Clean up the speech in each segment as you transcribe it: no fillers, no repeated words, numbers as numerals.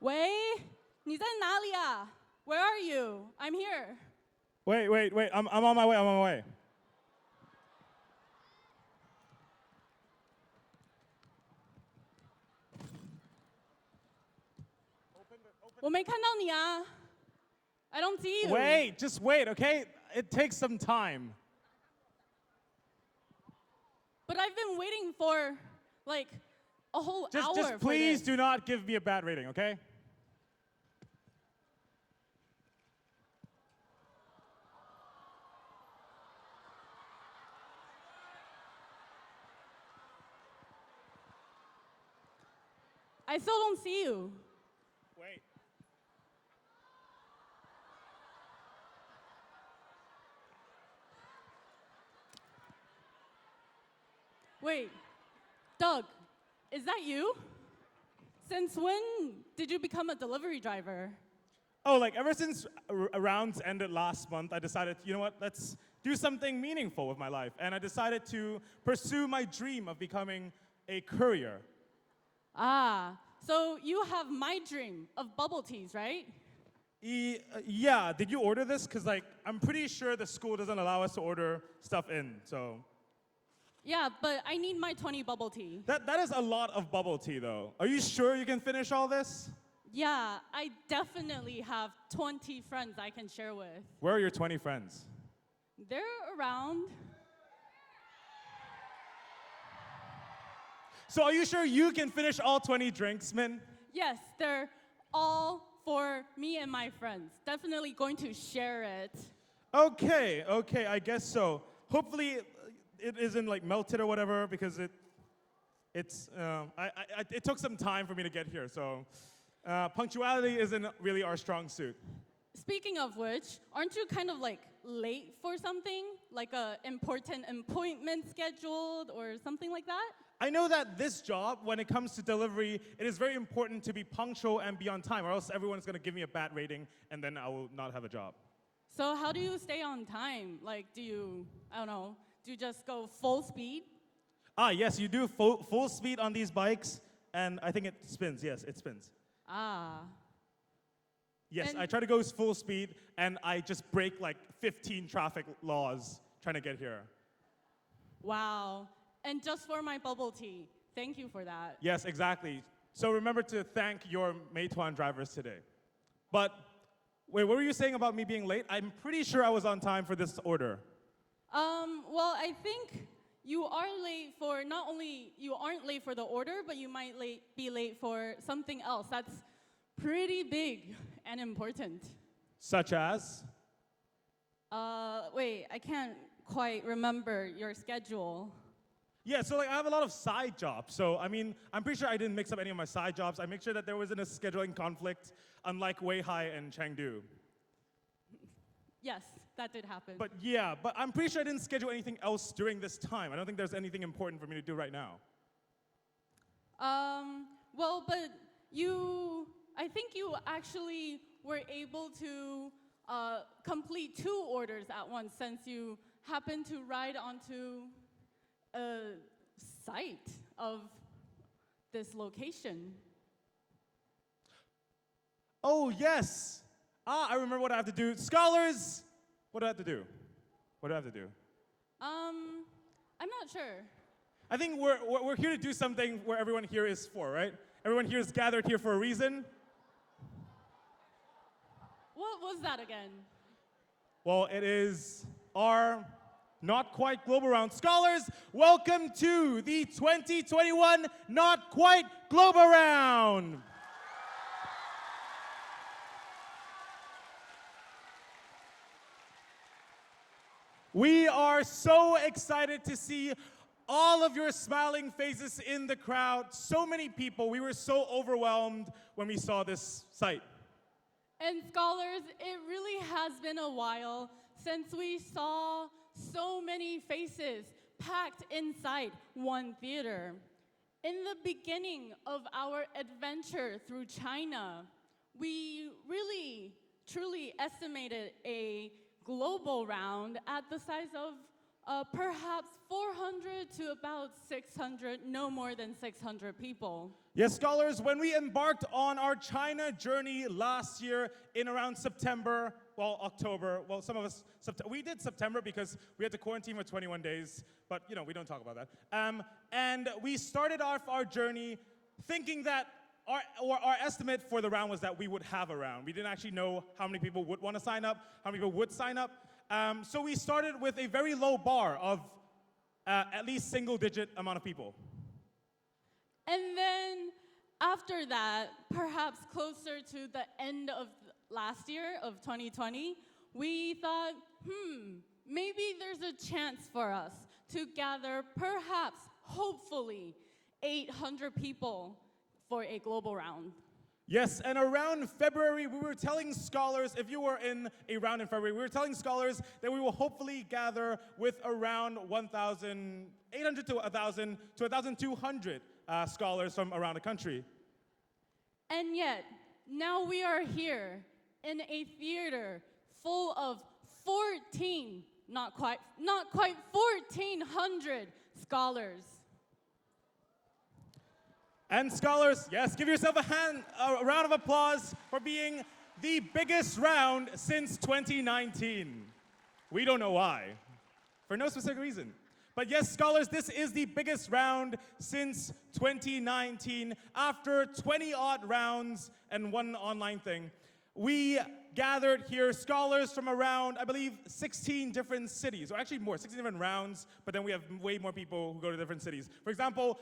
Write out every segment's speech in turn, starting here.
喂，你在哪里啊 ？Where are you? I'm here. Wait. I'm on my way. I'm on my way. 我没看到你啊。I don't see you. Wait, just wait, okay? It takes some time. But I've been waiting for like a whole hour Just for please this. do not give me a bad rating, okay? I still don't see you. Wait. Wait, Doug, is that you? Since when did you become a delivery driver? Oh, like ever since rounds ended last month, I decided, you know what, let's do something meaningful with my life. And I decided to pursue my dream of becoming a courier. Ah, so you have my dream of bubble teas, right? Yeah, did you order this? Because like, I'm pretty sure the school doesn't allow us to order stuff in, so. Yeah, but I need my 20 bubble tea. That is a lot of bubble tea though. Are you sure you can finish all this? Yeah, I definitely have 20 friends I can share with. Where are your 20 friends? They're around. So are you sure you can finish all 20 drinks, Min? Yes, they're all for me and my friends. Definitely going to share it. Okay, I guess so. Hopefully it isn't like melted or whatever because it took some time for me to get here, so punctuality isn't really our strong suit. Speaking of which, aren't you kind of like late for something? Like a important appointment scheduled or something like that? I know that this job, when it comes to delivery, it is very important to be punctual and be on time, or else everyone's gonna give me a bad rating and then I will not have a job. So how do you stay on time? Like, do you just go full speed? Yes, you do full speed on these bikes, and I think it spins. Yes, it spins. Ah. Yes, And- I try to go full speed, and I just break like 15 traffic laws trying to get here. Wow. And just for my bubble tea. Thank you for that. Yes, exactly. So remember to thank your Meituan drivers today. But wait, what were you saying about me being late? I'm pretty sure I was on time for this order. Well, I think you are late for, not only you aren't late for the order, but you might be late for something else that's pretty big and important. Such as? Wait, I can't quite remember your schedule. Yeah, so like I have a lot of side jobs. So I mean, I'm pretty sure I didn't mix up any of my side jobs. I make sure that there wasn't a scheduling conflict, unlike Weihai and Chengdu. Yes, that did happen. But I'm pretty sure I didn't schedule anything else during this time. I don't think there's anything important for me to do right now. Well, but I think you actually were able to complete 2 orders at once since you happened to ride onto a site of this location. Oh, yes. I remember what I have to do. Scholars, what do I have to do? What do I have to do? I'm not sure. I think we're here to do something where everyone here is for, right? Everyone here is gathered here for a reason. What was that again? Well, it is our Not Quite Global Round. Scholars, welcome to the 2021 Not Quite Global Round. We are so excited to see all of your smiling faces in the crowd. So many people. We were so overwhelmed when we saw this site. And scholars, it really has been a while since we saw so many faces packed inside one theater. In the beginning of our adventure through China, we really, truly estimated a global round at the size of Perhaps 400 to about 600, no more than 600 people. Yes, scholars, when we embarked on our China journey last year in around September, well, October, well, some of us, we did September because we had to quarantine for 21 days, but, you know, we don't talk about that. And we started off our journey thinking that our estimate for the round was that we would have a round. We didn't actually know how many people would want to sign up, how many people would sign up. So we started with a very low bar of at least single-digit amount of people. And then after that, perhaps closer to the end of last year, of 2020, we thought, maybe there's a chance for us to gather perhaps, hopefully, 800 people for a global round. Yes, and around February, we were telling scholars, if you were in a round in February, we were telling scholars that we will hopefully gather with around 1,800 to 1,000 to 1,200 scholars from around the country. And yet, now we are here in a theater full of not quite 1,400 scholars. And scholars, yes, give yourself a round of applause for being the biggest round since 2019. We don't know why, for no specific reason. But yes, scholars, this is the biggest round since 2019. After 20-odd rounds and one online thing, we gathered here scholars from around, I believe, 16 different cities, or actually more, 16 different rounds, but then we have way more people who go to different cities. For example,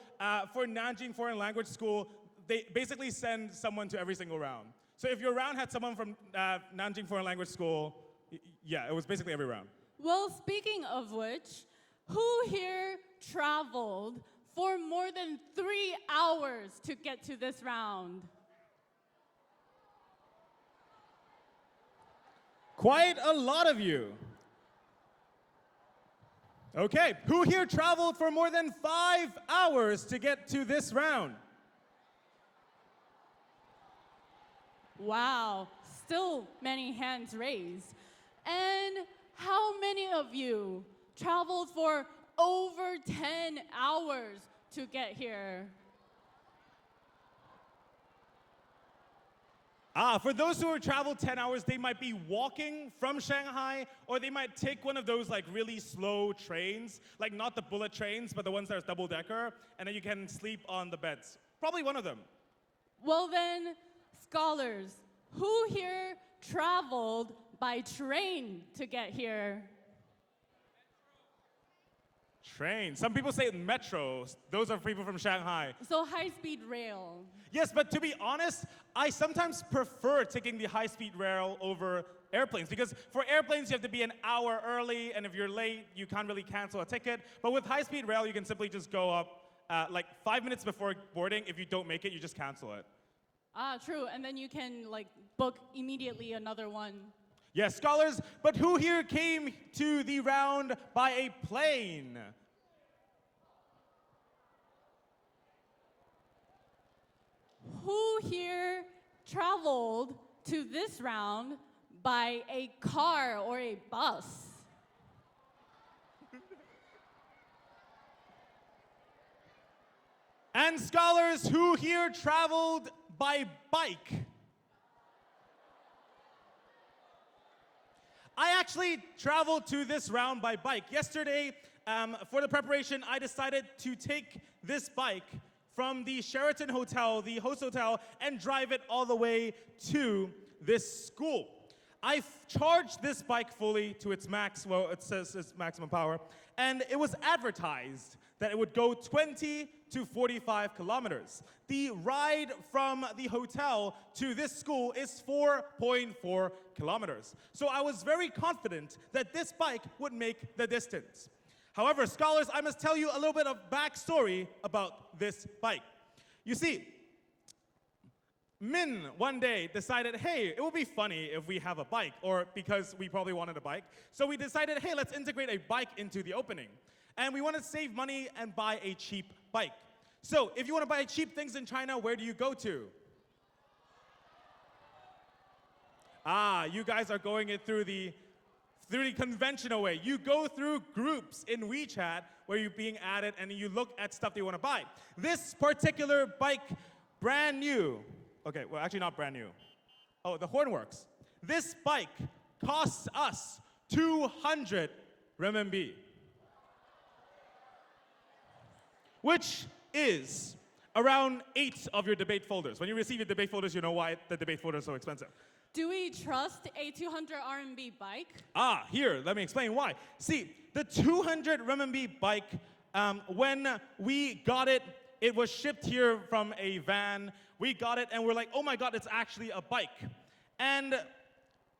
for Nanjing Foreign Language School, they basically send someone to every single round. So if your round had someone from Nanjing Foreign Language School, yeah, it was basically every round. Well, speaking of which, who here traveled for more than 3 hours to get to this round? Quite a lot of you. Okay, who here traveled for more than 5 hours to get to this round? Wow, still many hands raised. And how many of you traveled for over 10 hours to get here? For those who have traveled 10 hours, they might be walking from Shanghai, or they might take one of those like really slow trains, like not the bullet trains, but the ones that are double-decker, and then you can sleep on the beds. Probably one of them. Well then, scholars, who here traveled by train to get here? Train. Some people say metro. Those are people from Shanghai. So high-speed rail. Yes, but to be honest, I sometimes prefer taking the high-speed rail over airplanes, because for airplanes you have to be an hour early, and if you're late, you can't really cancel a ticket. But with high-speed rail, you can simply just go up like 5 minutes before boarding. If you don't make it, you just cancel it. True, and then you can like book immediately another one. Yes, scholars, but who here came to the round by a plane? Who here traveled to this round by a car or a bus? And scholars, who here traveled by bike? I actually traveled to this round by bike. Yesterday, for the preparation, I decided to take this bike from the Sheraton Hotel, the host hotel, and drive it all the way to this school. I've charged this bike fully to its max, well, it says its maximum power, and it was advertised that it would go 20 to 45 kilometers. The ride from the hotel to this school is 4.4 kilometers. So I was very confident that this bike would make the distance. However, scholars, I must tell you a little bit of backstory about this bike. You see, Min one day decided, hey, it would be funny if we have a bike, or because we probably wanted a bike. So we decided, hey, let's integrate a bike into the opening. And we want to save money and buy a cheap bike. So if you want to buy cheap things in China, where do you go to? You guys are going it through the through the conventional way. You go through groups in WeChat where you're being added and you look at stuff that you want to buy. This particular bike, brand new. Okay, well, actually not brand new. Oh, the horn works. This bike costs us 200 renminbi, which is around 8 of your debate folders. When you receive your debate folders, you know why the debate folder is so expensive. Do we trust a 200 RMB bike? Here, let me explain why. See, the 200 renminbi bike, when we got it, it was shipped here from a van. We got it, and we're like, oh my God, it's actually a bike. And,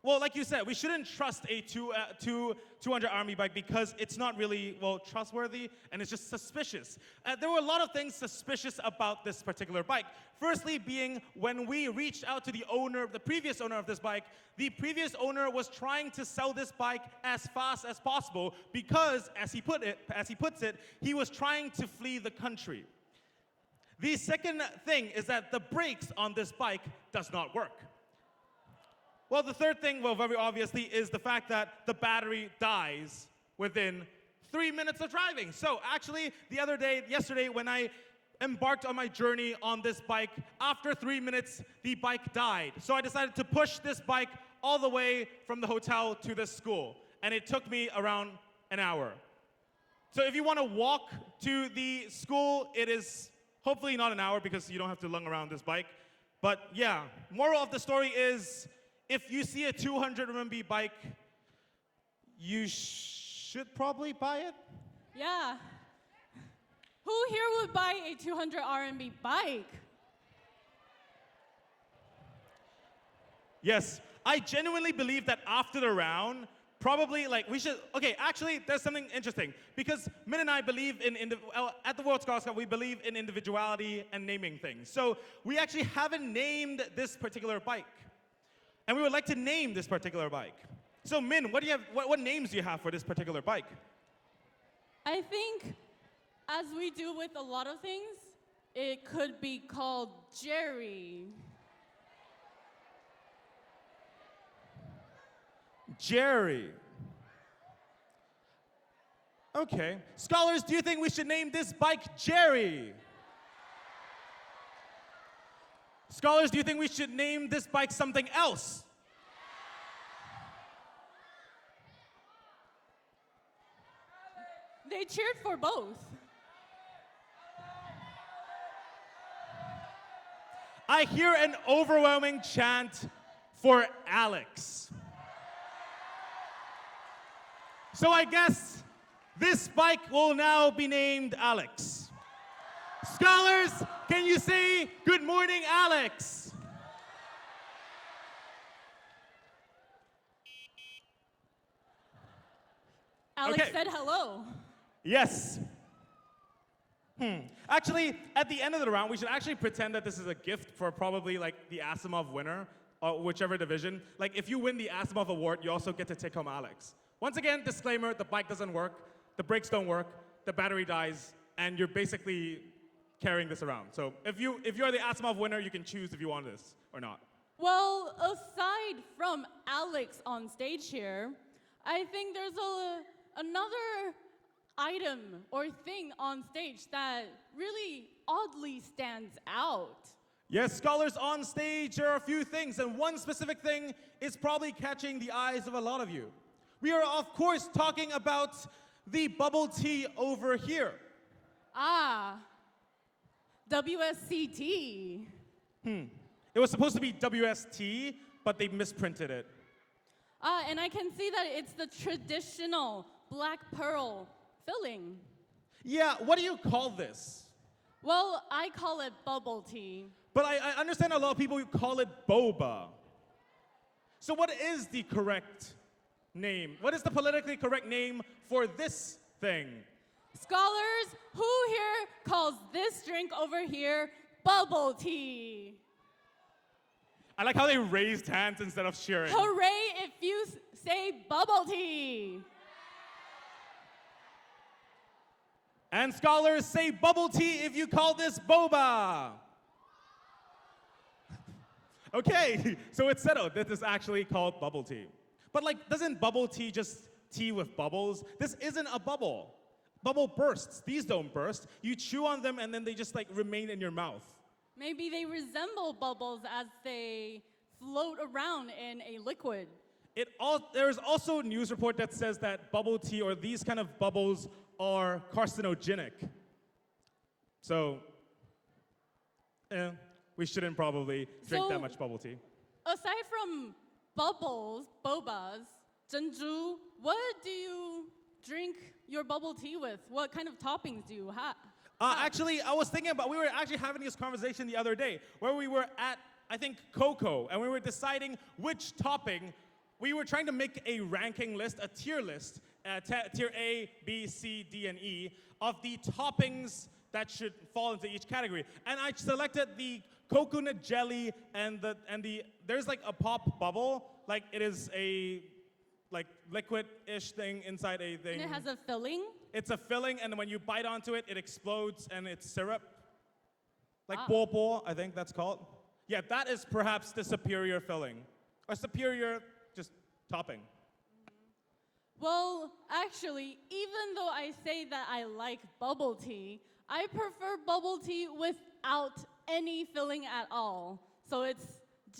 well, like you said, we shouldn't trust a 200 RMB bike because it's not really, well, trustworthy, and it's just suspicious. There were a lot of things suspicious about this particular bike. Firstly being, when we reached out to the owner, the previous owner of this bike, the previous owner was trying to sell this bike as fast as possible because, as he puts it, he was trying to flee the country. The second thing is that the brakes on this bike does not work. Well, the third thing, well, very obviously, is the fact that the battery dies within 3 minutes of driving. So actually, yesterday, when I embarked on my journey on this bike, after 3 minutes, the bike died. So I decided to push this bike all the way from the hotel to the school. And it took me around an hour. So if you want to walk to the school, it is hopefully not an hour because you don't have to lung around this bike. But yeah, moral of the story is, if you see a 200 RMB bike, you should probably buy it. Yeah. Who here would buy a 200 RMB bike? Yes, I genuinely believe that after the round, probably like we should, okay, actually there's something interesting because Min and I believe at the World Scholars Cup, we believe in individuality and naming things. So we actually haven't named this particular bike. And we would like to name this particular bike. So Min, what names do you have for this particular bike? I think, as we do with a lot of things, it could be called Jerry. Jerry. Okay. Scholars, do you think we should name this bike Jerry? Scholars, do you think we should name this bike something else? They cheered for both. I hear an overwhelming chant for Alex. So I guess this bike will now be named Alex. Scholars, can you say good morning, Alex? Alex said hello. Yes. Actually, at the end of the round, we should actually pretend that this is a gift for probably like the Asimov winner, or whichever division. Like if you win the Asimov award, you also get to take home Alex. Once again, disclaimer, the bike doesn't work, the brakes don't work, the battery dies, and you're basically carrying this around. So if you're the Asimov winner, you can choose if you want this or not. Well, aside from Alex on stage here, I think there's another item or thing on stage that really oddly stands out. Yes, scholars, on stage, there are a few things, and one specific thing is probably catching the eyes of a lot of you. We are, of course, talking about the bubble tea over here. Ah, WSCT. It was supposed to be WST, but they misprinted it. And I can see that it's the traditional black pearl filling. Yeah, what do you call this? Well, I call it bubble tea. But I understand a lot of people who call it boba. So what is the correct name? What is the politically correct name for this thing? Scholars, who here calls this drink over here bubble tea? I like how they raised hands instead of cheering. Hooray if you say bubble tea. And scholars, say bubble tea if you call this boba. Okay, so it's settled. This is actually called bubble tea. But like, doesn't bubble tea just tea with bubbles? This isn't a bubble. Bubble bursts. These don't burst. You chew on them and then they just like remain in your mouth. Maybe they resemble bubbles as they float around in a liquid. There's also a news report that says that bubble tea or these kind of bubbles are carcinogenic. So, we shouldn't probably drink that much bubble tea. Aside from bubbles, bobas, zhenju, what do you drink your bubble tea with? What kind of toppings do you have? Actually, I was thinking about, we were actually having this conversation the other day where we were at, I think, Coco, and we were deciding which topping. We were trying to make a ranking list, a tier list, tier A, B, C, D, and E, of the toppings that should fall into each category. And I selected the coconut jelly and there's like a pop bubble, like it is a like liquid-ish thing inside a thing. And it has a filling? It's a filling, and when you bite onto it, it explodes, and it's syrup. Like bo bo, I think that's called. Yeah, that is perhaps the superior filling. Or superior just topping. Well, actually, even though I say that I like bubble tea, I prefer bubble tea without any filling at all. So it's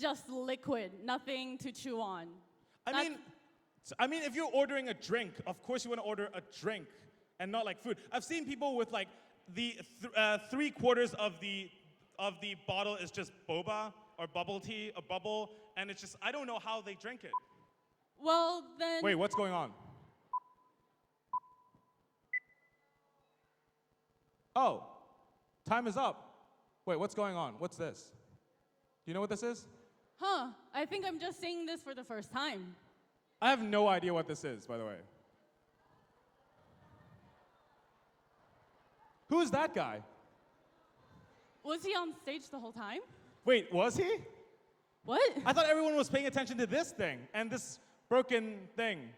just liquid, nothing to chew on. I mean, if you're ordering a drink, of course you want to order a drink and not like food. I've seen people with like the 3/4 of the bottle is just boba or bubble tea, a bubble, and it's just, I don't know how they drink it. Well, then... Wait, what's going on? Oh, time is up. Wait, what's going on? What's this? Do you know what this is? Huh, I think I'm just seeing this for the first time. I have no idea what this is, by the way. Who is that guy? Was he on stage the whole time? Wait, was he? What? I thought everyone was paying attention to this thing and this broken thing.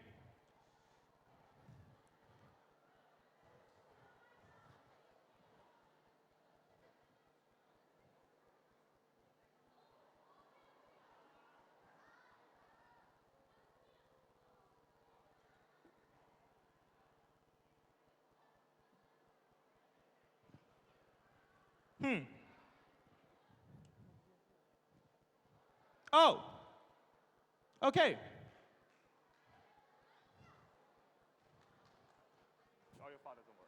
Oh, okay. Oh, your font doesn't work.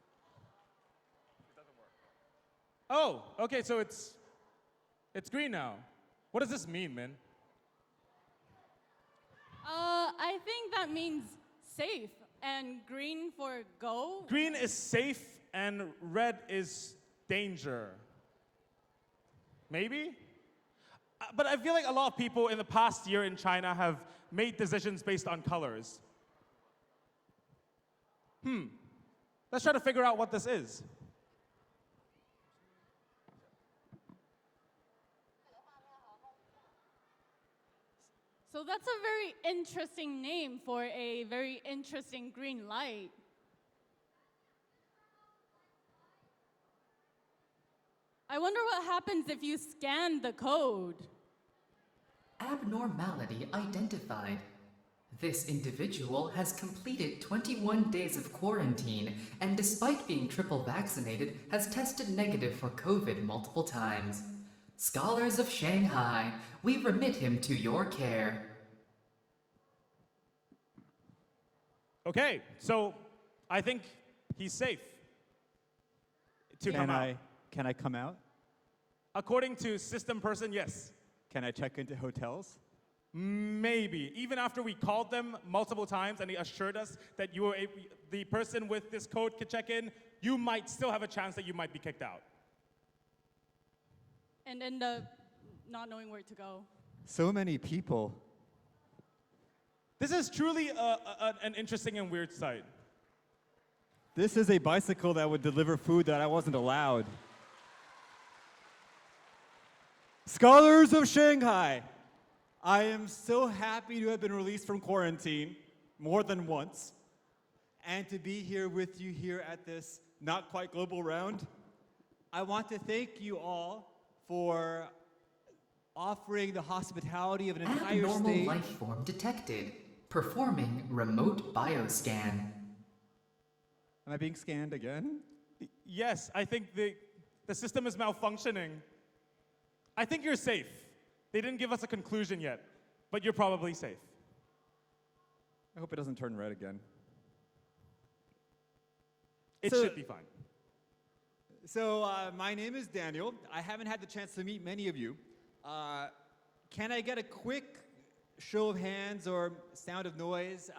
It doesn't work. Oh, okay, so it's green now. What does this mean, man? I think that means safe, and green for go. Green is safe and red is danger. Maybe? But I feel like a lot of people in the past year in China have made decisions based on colors. Let's try to figure out what this is. So that's a very interesting name for a very interesting green light. I wonder what happens if you scan the code. Abnormality identified. This individual has completed 21 days of quarantine and despite being triple vaccinated, has tested negative for COVID multiple times. Scholars of Shanghai, we remit him to your care. Okay, so I think he's safe to come out. Can I come out? According to system person, yes. Can I check into hotels? Maybe. Even after we called them multiple times and they assured us that the person with this code could check in, you might still have a chance that you might be kicked out. And end up not knowing where to go. So many people. This is truly an interesting and weird sight. This is a bicycle that would deliver food that I wasn't allowed. Scholars of Shanghai, I am so happy to have been released from quarantine more than once and to be here with you here at this not quite global round. I want to thank you all for offering the hospitality of an entire Abnormal stage. life form detected. performing remote bioscan. Am I being scanned again? Yes, I think the system is malfunctioning. I think you're safe. They didn't give us a conclusion yet, but you're probably safe. I hope it doesn't turn red again. It So- should be fine. So, my name is Daniel. I haven't had the chance to meet many of you. Can I get a quick show of hands or sound of noise?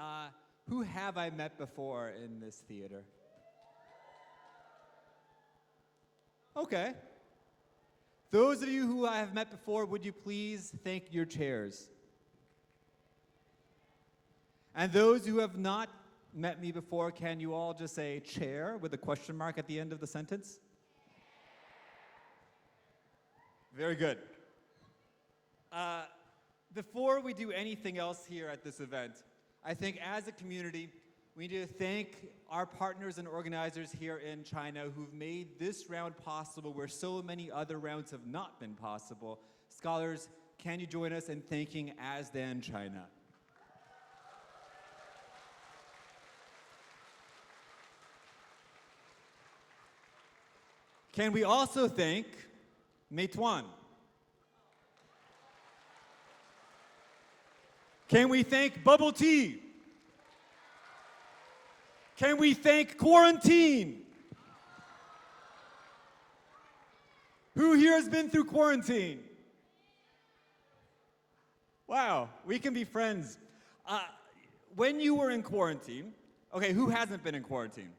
Who have I met before in this theater? Okay. Those of you who I have met before, would you please thank your chairs? And those who have not met me before, can you all just say chair with a question mark at the end of the sentence? Very good. Before we do anything else here at this event, I think as a community, we need to thank our partners and organizers here in China who've made this round possible where so many other rounds have not been possible. Scholars, can you join us in thanking ASDAN China? Can we also thank Meituan? Can we thank bubble tea? Can we thank quarantine? Who here has been through quarantine? Wow, we can be friends. When you were in quarantine, okay, who hasn't been in quarantine?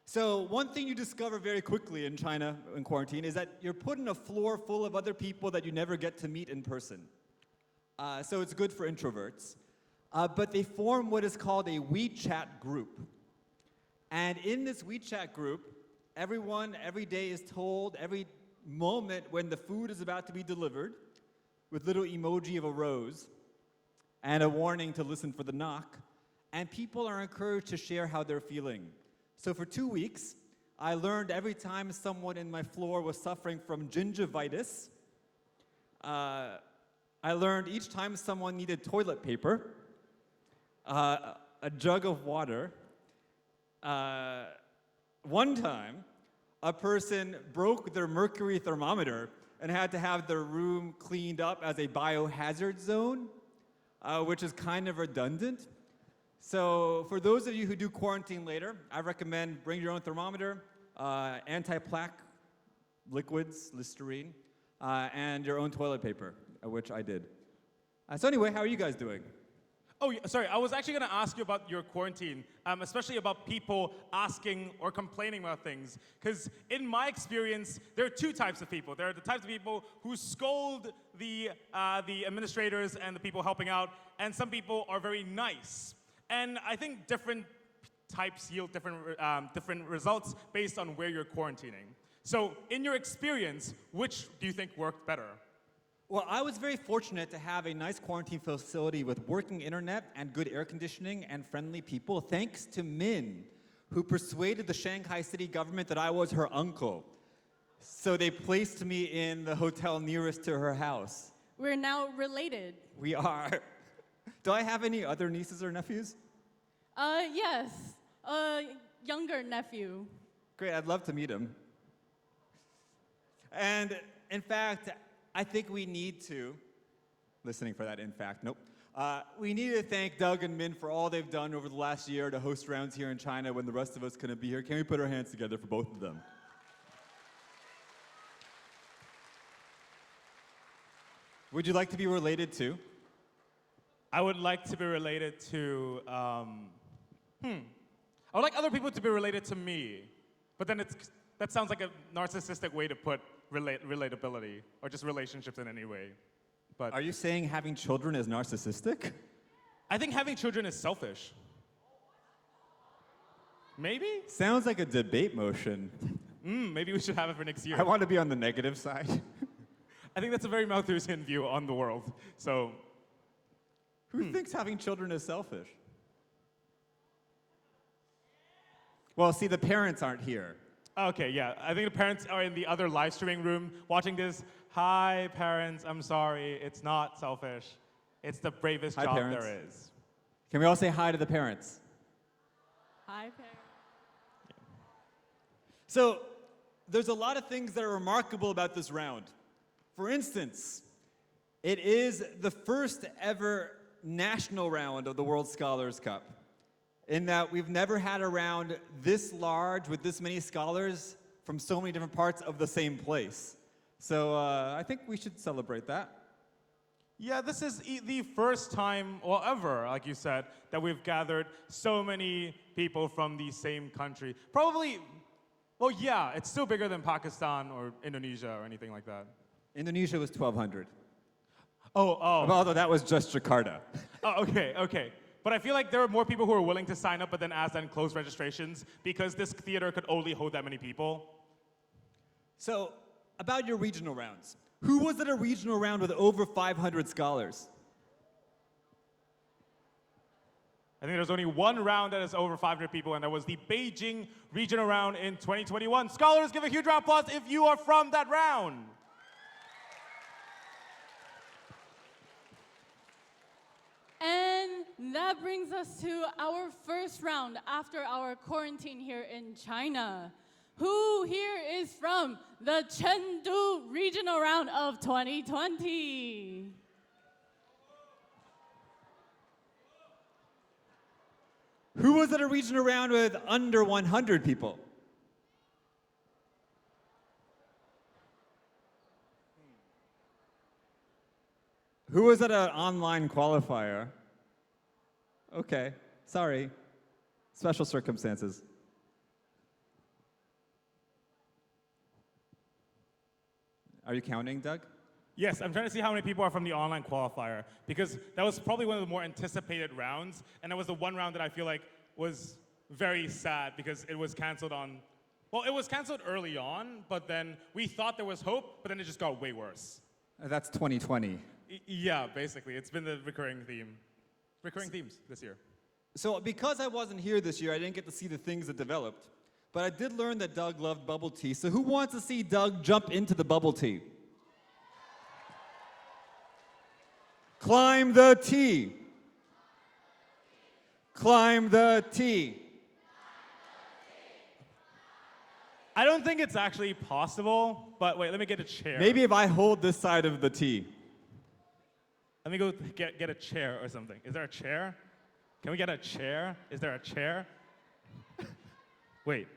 So one thing you discover very quickly in China in quarantine is that you're put in a floor full of other people that you never get to meet in person. So it's good for introverts. But they form what is called a WeChat group. And in this WeChat group, everyone every day is told every moment when the food is about to be delivered with little emoji of a rose and a warning to listen for the knock. And people are encouraged to share how they're feeling. So for 2 weeks, I learned every time someone in my floor was suffering from gingivitis. I learned each time someone needed toilet paper, a jug of water. One time, a person broke their mercury thermometer and had to have their room cleaned up as a biohazard zone, which is kind of redundant. So for those of you who do quarantine later, I recommend bring your own thermometer, anti-plaque liquids, Listerine, and your own toilet paper, which I did. So anyway, how are you guys doing? Oh, sorry, I was actually going to ask you about your quarantine, especially about people asking or complaining about things. Because in my experience, there are two types of people. There are the types of people who scold the administrators and the people helping out, and some people are very nice. And I think different types yield different results based on where you're quarantining. So in your experience, which do you think worked better? Well, I was very fortunate to have a nice quarantine facility with working internet and good air conditioning and friendly people, thanks to Min, who persuaded the Shanghai city government that I was her uncle. So they placed me in the hotel nearest to her house. We're now related. We are. Do I have any other nieces or nephews? Yes, a younger nephew. Great, I'd love to meet him. And in fact, I think we need to, listening for that in fact, nope. We need to thank Doug and Min for all they've done over the last year to host rounds here in China when the rest of us couldn't be here. Can we put our hands together for both of them? Would you like to be related to? I would like to be related to, I would like other people to be related to me, but then that sounds like a narcissistic way to put relatability, or just relationships in any way. But Are you saying having children is narcissistic? I think having children is selfish. Maybe? Sounds like a debate motion. Maybe we should have it for next year. I want to be on the negative side. I think that's a very Malthusian view on the world. So, Who thinks having children is selfish? Well, see, the parents aren't here. okay, yeah. I think the parents are in the other live streaming room watching this. Hi, parents. I'm sorry. It's not selfish. It's the bravest Hi, job parents. there is. Can we all say hi to the parents? Hi, parents. So, there's a lot of things that are remarkable about this round. For instance, it is the first ever national round of the World Scholars Cup, in that we've never had a round this large with this many scholars from so many different parts of the same place. So I think we should celebrate that. Yeah, this is the first time, well, ever, like you said, that we've gathered so many people from the same country. Probably, well, yeah, it's still bigger than Pakistan or Indonesia or anything like that. Indonesia was 1,200. Oh. Although that was just Jakarta. Oh, okay. But I feel like there were more people who were willing to sign up, but then ASDAN closed registrations because this theater could only hold that many people. So, about your regional rounds. Who was at a regional round with over 500 scholars? I think there's only one round that is over 500 people, and that was the Beijing regional round in 2021. Scholars, give a huge round of applause if you are from that round. And that brings us to our first round after our quarantine here in China. Who here is from the Chengdu regional round of 2020? Who was at a regional round with under 100 people? Who was at an online qualifier? Okay, sorry. Special circumstances. Are you counting, Doug? Yes, I'm trying to see how many people are from the online qualifier, because that was probably one of the more anticipated rounds, and that was the one round that I feel like was very sad because it was canceled on, well, it was canceled early on, but then we thought there was hope, but then it just got way worse. That's 2020. Yeah, basically, it's been the recurring theme. Recurring themes this year. So because I wasn't here this year, I didn't get to see the things that developed. But I did learn that Doug loved bubble tea. So who wants to see Doug jump into the bubble tea? Climb the tea. Climb the tea. I don't think it's actually possible, but wait, let me get a chair. Maybe if I hold this side of the tea. Let me go get a chair or something. Is there a chair? Can we get a chair? Is there a chair? Wait.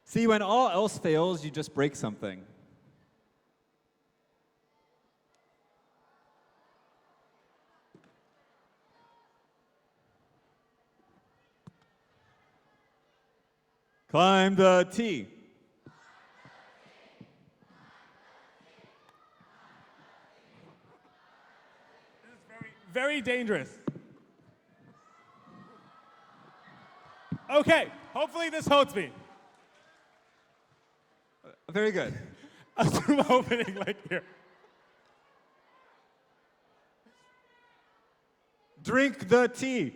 See, when all else fails, you just break something. Climb the tea. Very dangerous. Okay, hopefully this holds me. Very good. I'm opening like here. Drink the tea.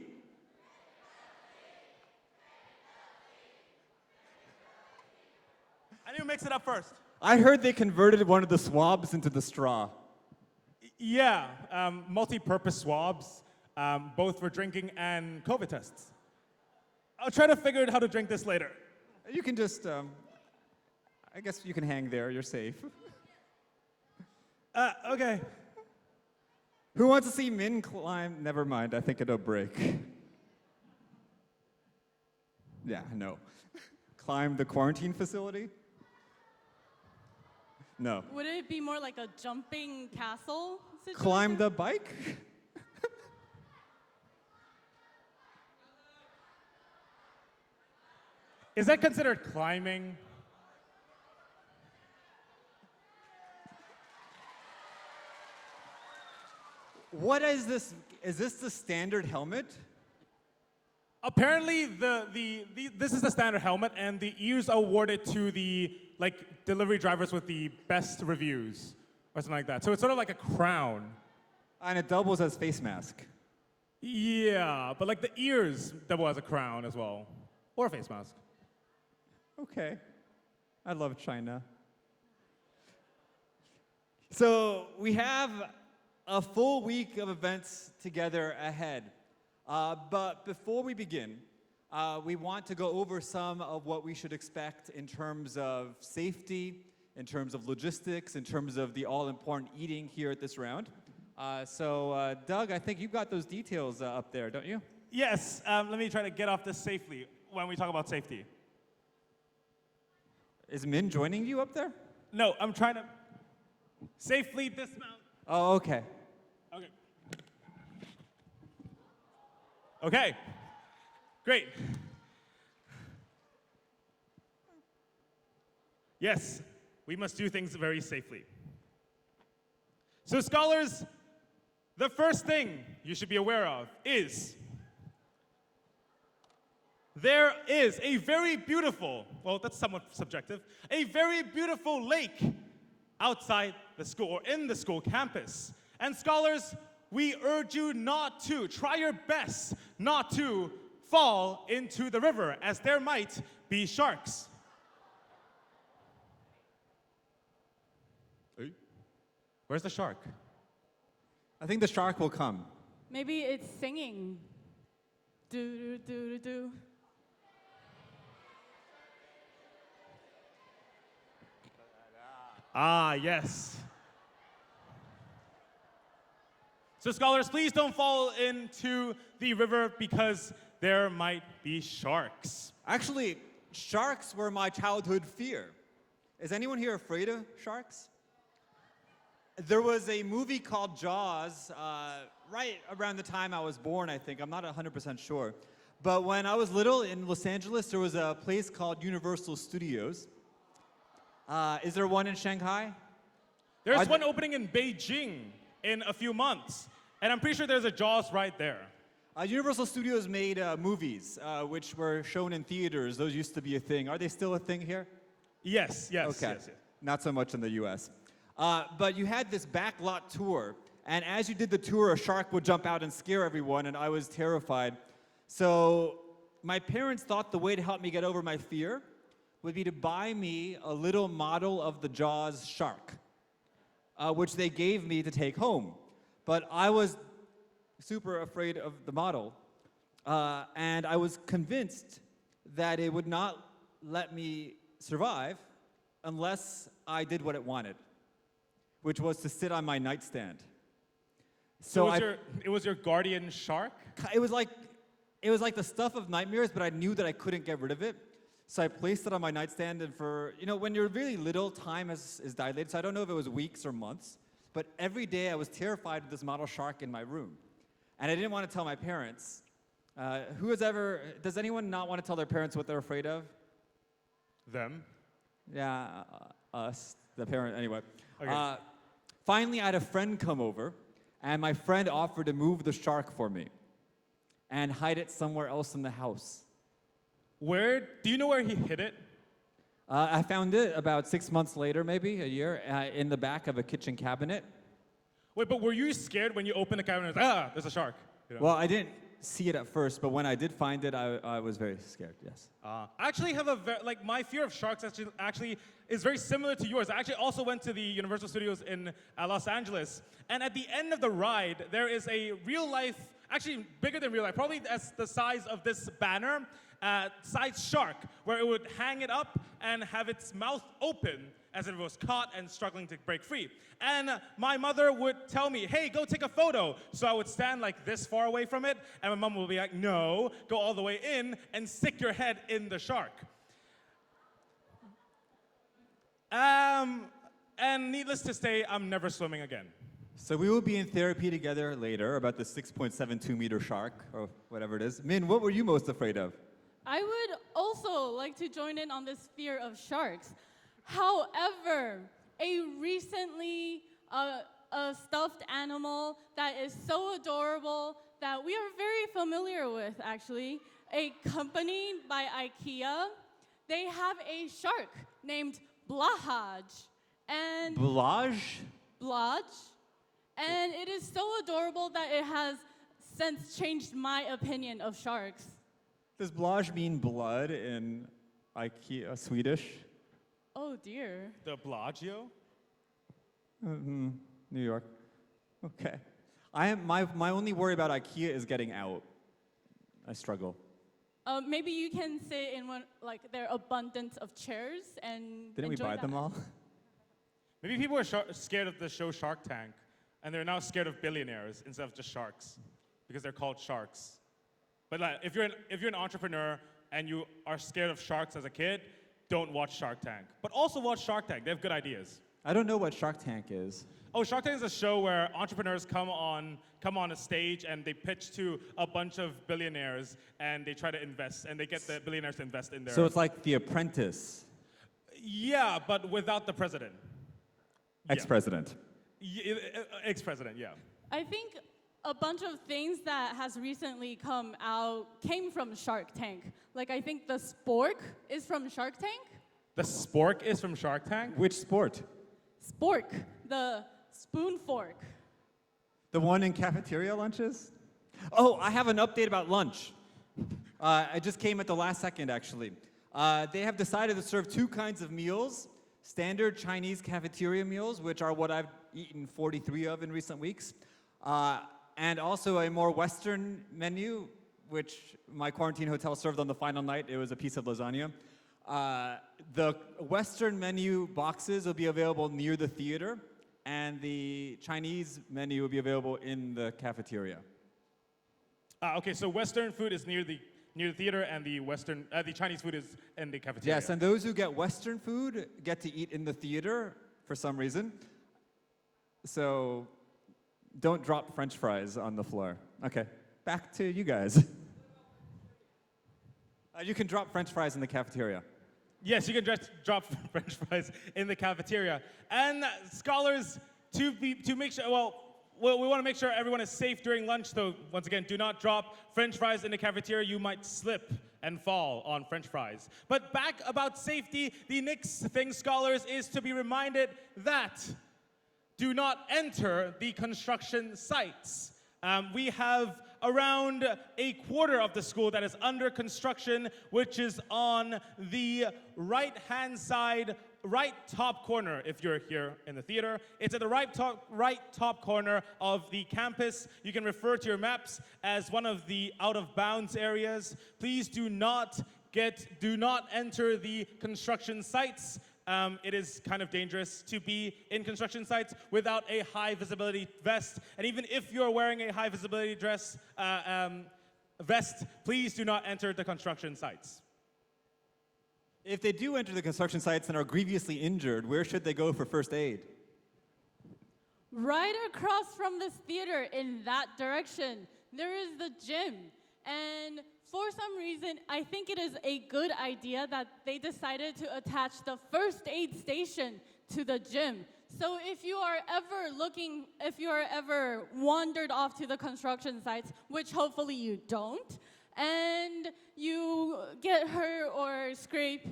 I need to mix it up first. I heard they converted one of the swabs into the straw. Yeah, multi-purpose swabs, both for drinking and COVID tests. I'll try to figure out how to drink this later. You can just, I guess you can hang there, you're safe. Okay. Who wants to see Min climb? Never mind, I think it'll break. Yeah, no. Climb the quarantine facility? No. Would it be more like a jumping castle situation? Climb the bike? Is that considered climbing? What is this? Is this the standard helmet? Apparently, this is the standard helmet, and the ears are awarded to the delivery drivers with the best reviews, or something like that. So it's sort of like a crown. And it doubles as face mask. Yeah, but the ears double as a crown as well, or a face mask. Okay. I love China. So we have a full week of events together ahead. But before we begin, we want to go over some of what we should expect in terms of safety, in terms of logistics, in terms of the all-important eating here at this round. So, Doug, I think you've got those details up there, don't you? Yes, let me try to get off this safely when we talk about safety. Is Min joining you up there? No, I'm trying to safely dismount. Oh, okay. Okay. Okay, great. Yes, we must do things very safely. So scholars, the first thing you should be aware of is there is a very beautiful, well, that's somewhat subjective, a very beautiful lake outside the school or in the school campus. And scholars, we urge you not to, try your best not to fall into the river, as there might be sharks. Hey, where's the shark? I think the shark will come. Maybe it's singing. Do, do, do, do, do. Ah, yes. So scholars, please don't fall into the river because there might be sharks. Actually, sharks were my childhood fear. Is anyone here afraid of sharks? There was a movie called Jaws right around the time I was born, I think. I'm not 100% sure. But when I was little in Los Angeles, there was a place called Universal Studios. Is there one in Shanghai? There's one opening in Beijing in a few months. And I'm pretty sure there's a Jaws right there. Universal Studios made movies, which were shown in theaters. Those used to be a thing. Are they still a thing here? Yes, yes, Okay. yes, yes. Not so much in the US. But you had this backlot tour, and as you did the tour, a shark would jump out and scare everyone, and I was terrified. So my parents thought the way to help me get over my fear would be to buy me a little model of the Jaws shark, which they gave me to take home. But I was super afraid of the model, and I was convinced that it would not let me survive unless I did what it wanted, which was to sit on my nightstand. So it was your guardian shark? It was like the stuff of nightmares, but I knew that I couldn't get rid of it. So I placed it on my nightstand, and for, when you're really little, time is dilated, so I don't know if it was weeks or months, but every day I was terrified of this model shark in my room. And I didn't want to tell my parents. Does anyone not want to tell their parents what they're afraid of? Them? Yeah, us, the parent, anyway. Okay. Finally, I had a friend come over, and my friend offered to move the shark for me and hide it somewhere else in the house. Do you know where he hid it? I found it about 6 months later, maybe a year, in the back of a kitchen cabinet. Wait, but were you scared when you opened the cabinet and there's a shark? Well, I didn't see it at first, but when I did find it, I was very scared, yes. I actually have my fear of sharks actually is very similar to yours. I actually also went to the Universal Studios in Los Angeles, and at the end of the ride, there is a real life, actually bigger than real life, probably as the size of this banner, size shark, where it would hang it up and have its mouth open as if it was caught and struggling to break free. And my mother would tell me, hey, go take a photo. So I would stand like this far away from it, and my mom would be like, no, go all the way in and stick your head in the shark. And needless to say, I'm never swimming again. So we will be in therapy together later about the 6.72 meter shark, or whatever it is. Min, what were you most afraid of? I would also like to join in on this fear of sharks. However, a recently a stuffed animal that is so adorable that we are very familiar with, actually, a company by IKEA, they have a shark named Blahaj. And Blaj? Blaj. And it is so adorable that it has since changed my opinion of sharks. Does Blaj mean blood in IKEA, Swedish? Oh dear. The Bellagio? New York. Okay. My only worry about IKEA is getting out. I struggle. Maybe you can sit in one, like their abundance of chairs and Didn't we enjoy buy that. them all? Maybe people are scared of the show Shark Tank, and they're now scared of billionaires instead of just sharks, because they're called sharks. But like, if you're an entrepreneur and you are scared of sharks as a kid, don't watch Shark Tank. But also watch Shark Tank. They have good ideas. I don't know what Shark Tank is. Oh, Shark Tank is a show where entrepreneurs come on a stage and they pitch to a bunch of billionaires and they try to invest and they get the billionaires to invest in their. So it's like The Apprentice. Yeah, but without the president. Ex-president. Ex-president, yeah. I think a bunch of things that has recently come out came from Shark Tank. Like I think the spork is from Shark Tank. The spork is from Shark Tank? Which sport? Spork, the spoon fork. The one in cafeteria lunches? Oh, I have an update about lunch. I just came at the last second, actually. They have decided to serve two kinds of meals. Standard Chinese cafeteria meals, which are what I've eaten 43 of in recent weeks. And also a more Western menu, which my quarantine hotel served on the final night. It was a piece of lasagna. The Western menu boxes will be available near the theater, and the Chinese menu will be available in the cafeteria. Okay, so Western food is near the theater, and the Chinese food is in the cafeteria. Yes, and those who get Western food get to eat in the theater for some reason. So don't drop French fries on the floor. Okay, back to you guys. You can drop French fries in the cafeteria. Yes, you can drop French fries in the cafeteria. And scholars, to make sure, we want to make sure everyone is safe during lunch, so once again, do not drop French fries in the cafeteria. You might slip and fall on French fries. But back about safety, the next thing, scholars, is to be reminded that do not enter the construction sites. We have around a quarter of the school that is under construction, which is on the right-hand side, right top corner if you're here in the theater. It's at the right top corner of the campus. You can refer to your maps as one of the out-of-bounds areas. Please do not enter the construction sites. It is kind of dangerous to be in construction sites without a high visibility vest. And even if you're wearing a high visibility vest, please do not enter the construction sites. If they do enter the construction sites and are grievously injured, where should they go for first aid? Right across from this theater in that direction, there is the gym. And for some reason, I think it is a good idea that they decided to attach the first aid station to the gym. So if you are ever wandered off to the construction sites, which hopefully you don't, and you get hurt or scrape,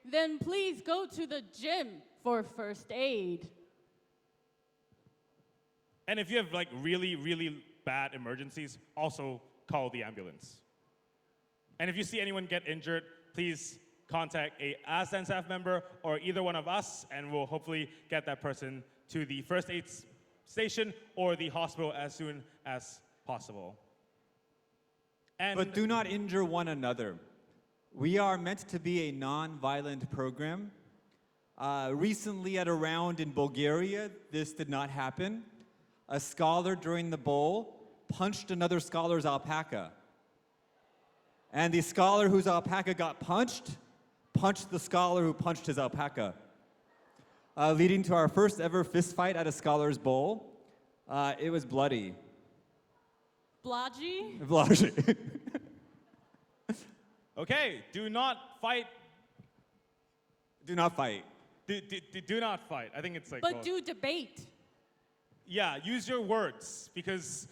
then please go to the gym for first aid. And if you have like really, really bad emergencies, also call the ambulance. And if you see anyone get injured, please contact a ASDAN staff member or either one of us, and we'll hopefully get that person to the first aid station or the hospital as soon as possible. But do not injure one another. We are meant to be a non-violent program. Recently at a round in Bulgaria, this did not happen. A scholar during the bowl punched another scholar's alpaca. And the scholar whose alpaca got punched the scholar who punched his alpaca, leading to our first ever fist fight at a scholar's bowl. It was bloody. Blodgy? Blodgy. Okay, do not fight. Do not fight. Do not fight. I think it's like. But do debate. Yeah, use your words because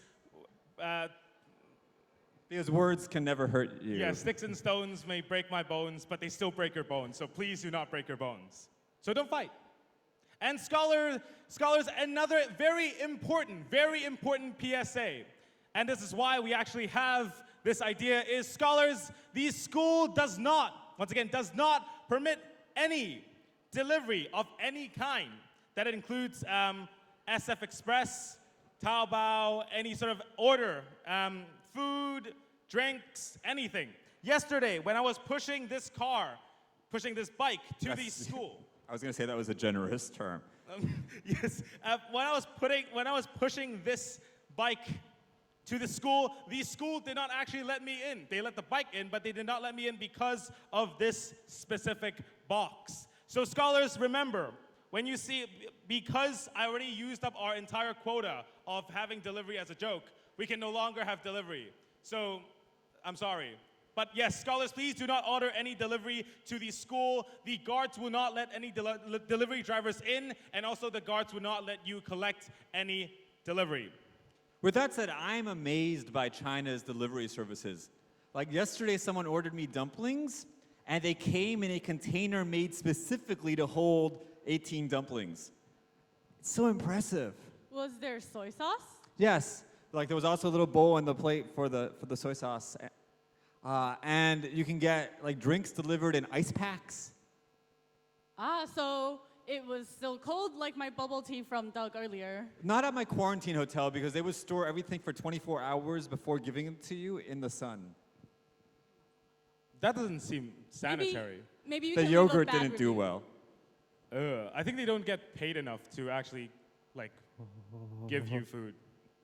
words can never hurt you. yeah, sticks and stones may break my bones, but they still break your bones. So please do not break your bones. So don't fight. And scholars, another very important PSA. And this is why we actually have this idea is scholars, the school does not permit any delivery of any kind that includes SF Express, Taobao, any sort of order, food, drinks, anything. Yesterday, when I was pushing this bike to the That's- school. I was going to say that was a generous term. Yes, when I was pushing this bike to the school did not actually let me in. They let the bike in, but they did not let me in because of this specific box. So scholars, remember, when you see, because I already used up our entire quota of having delivery as a joke, we can no longer have delivery. So, I'm sorry. But yes, scholars, please do not order any delivery to the school. The guards will not let any delivery drivers in, and also the guards will not let you collect any delivery. With that said, I'm amazed by China's delivery services. Like yesterday, someone ordered me dumplings, and they came in a container made specifically to hold 18 dumplings. It's so impressive. Was there soy sauce? Yes, like there was also a little bowl on the plate for the soy sauce. And you can get like drinks delivered in ice packs. Ah, so it was still cold like my bubble tea from Doug earlier. Not at my quarantine hotel because they would store everything for 24 hours before giving it to you in the sun. That doesn't seem sanitary. Maybe you The can leave a yogurt bad didn't do review. well. I think they don't get paid enough to actually, like, give you food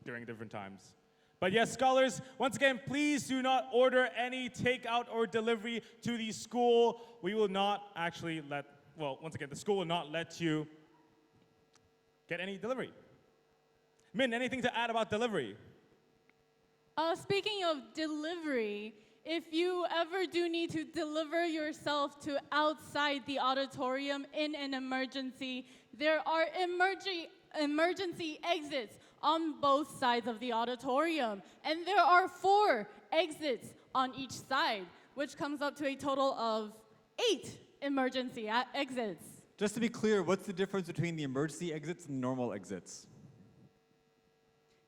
during different times. But yes, scholars, once again, please do not order any takeout or delivery to the school. We will not actually once again, the school will not let you get any delivery. Min, anything to add about delivery? Speaking of delivery, if you ever do need to deliver yourself to outside the auditorium in an emergency, there are emergency exits on both sides of the auditorium. And there are 4 exits on each side, which comes up to a total of 8 emergency exits. Just to be clear, what's the difference between the emergency exits and normal exits?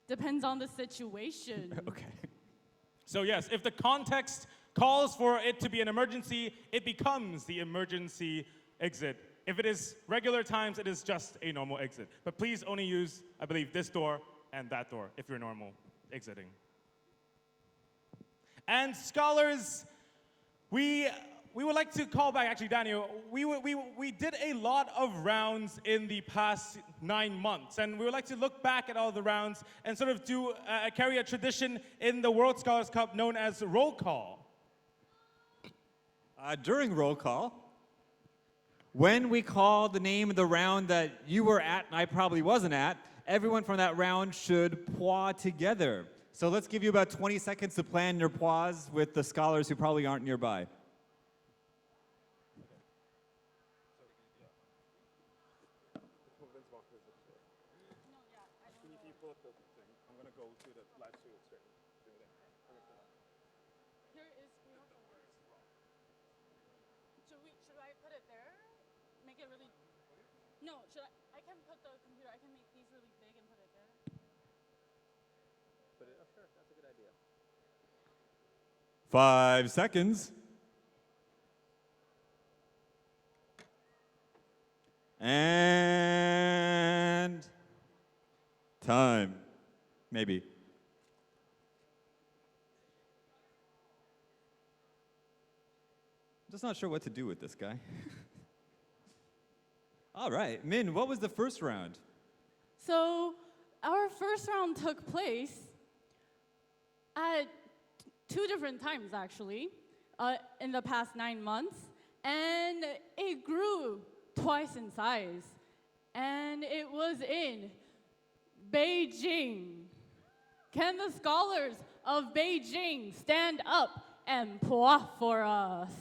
Depends on the situation. Okay. So yes, if the context calls for it to be an emergency, it becomes the emergency exit. If it is regular times, it is just a normal exit. But please only use, I believe, this door and that door if you're normal exiting. And scholars, we would like to call back, actually, Daniel, we did a lot of rounds in the past 9 months, and we would like to look back at all the rounds and sort of carry a tradition in the World Scholars Cup known as roll call. During roll call, when we call the name of the round that you were at and I probably wasn't at, everyone from that round should pause together. So let's give you about 20 seconds to plan your pause with the scholars who probably aren't nearby. Should I put it there? Make it really... No, I can put the computer, I can make these really big and put it there. Sure, that's a good idea. 5 seconds. And time. Maybe. Just not sure what to do with this guy. All right, Min, what was the first round? So our first round took place at 2 different times, actually, in the past 9 months. And it grew twice in size. And it was in Beijing. Can the scholars of Beijing stand up and pua for us?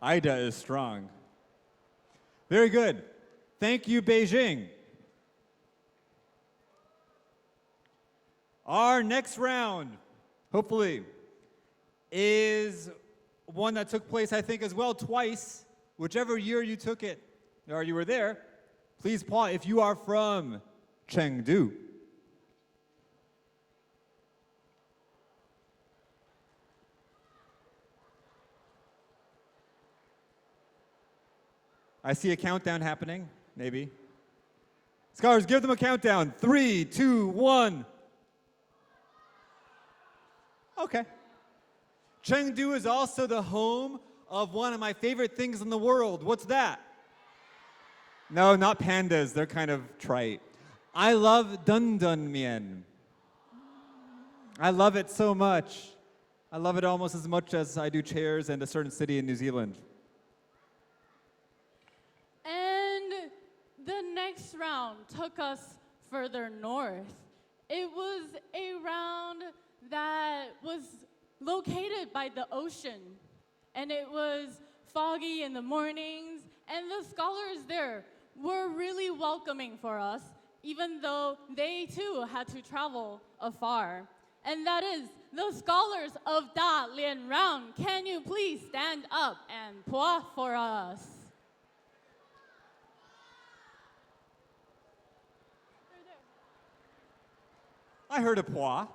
Ida is strong. Very good. Thank you, Beijing. Our next round, hopefully, is one that took place, I think, as well twice. Whichever year you took it, or you were there, please pause if you are from Chengdu. I see a countdown happening, maybe. Scholars, give them a countdown. 3, 2, 1. Okay. Chengdu is also the home of one of my favorite things in the world. What's that? No, not pandas. They're kind of trite. I love dun dun mian. I love it so much. I love it almost as much as I do chairs and a certain city in New Zealand. And the next round took us further north. It was a round that was located by the ocean. And it was foggy in the mornings, and the scholars there were really welcoming for us, even though they too had to travel afar. And that is the scholars of Da Lian Round. Can you please stand up and pua for us? I heard a poi.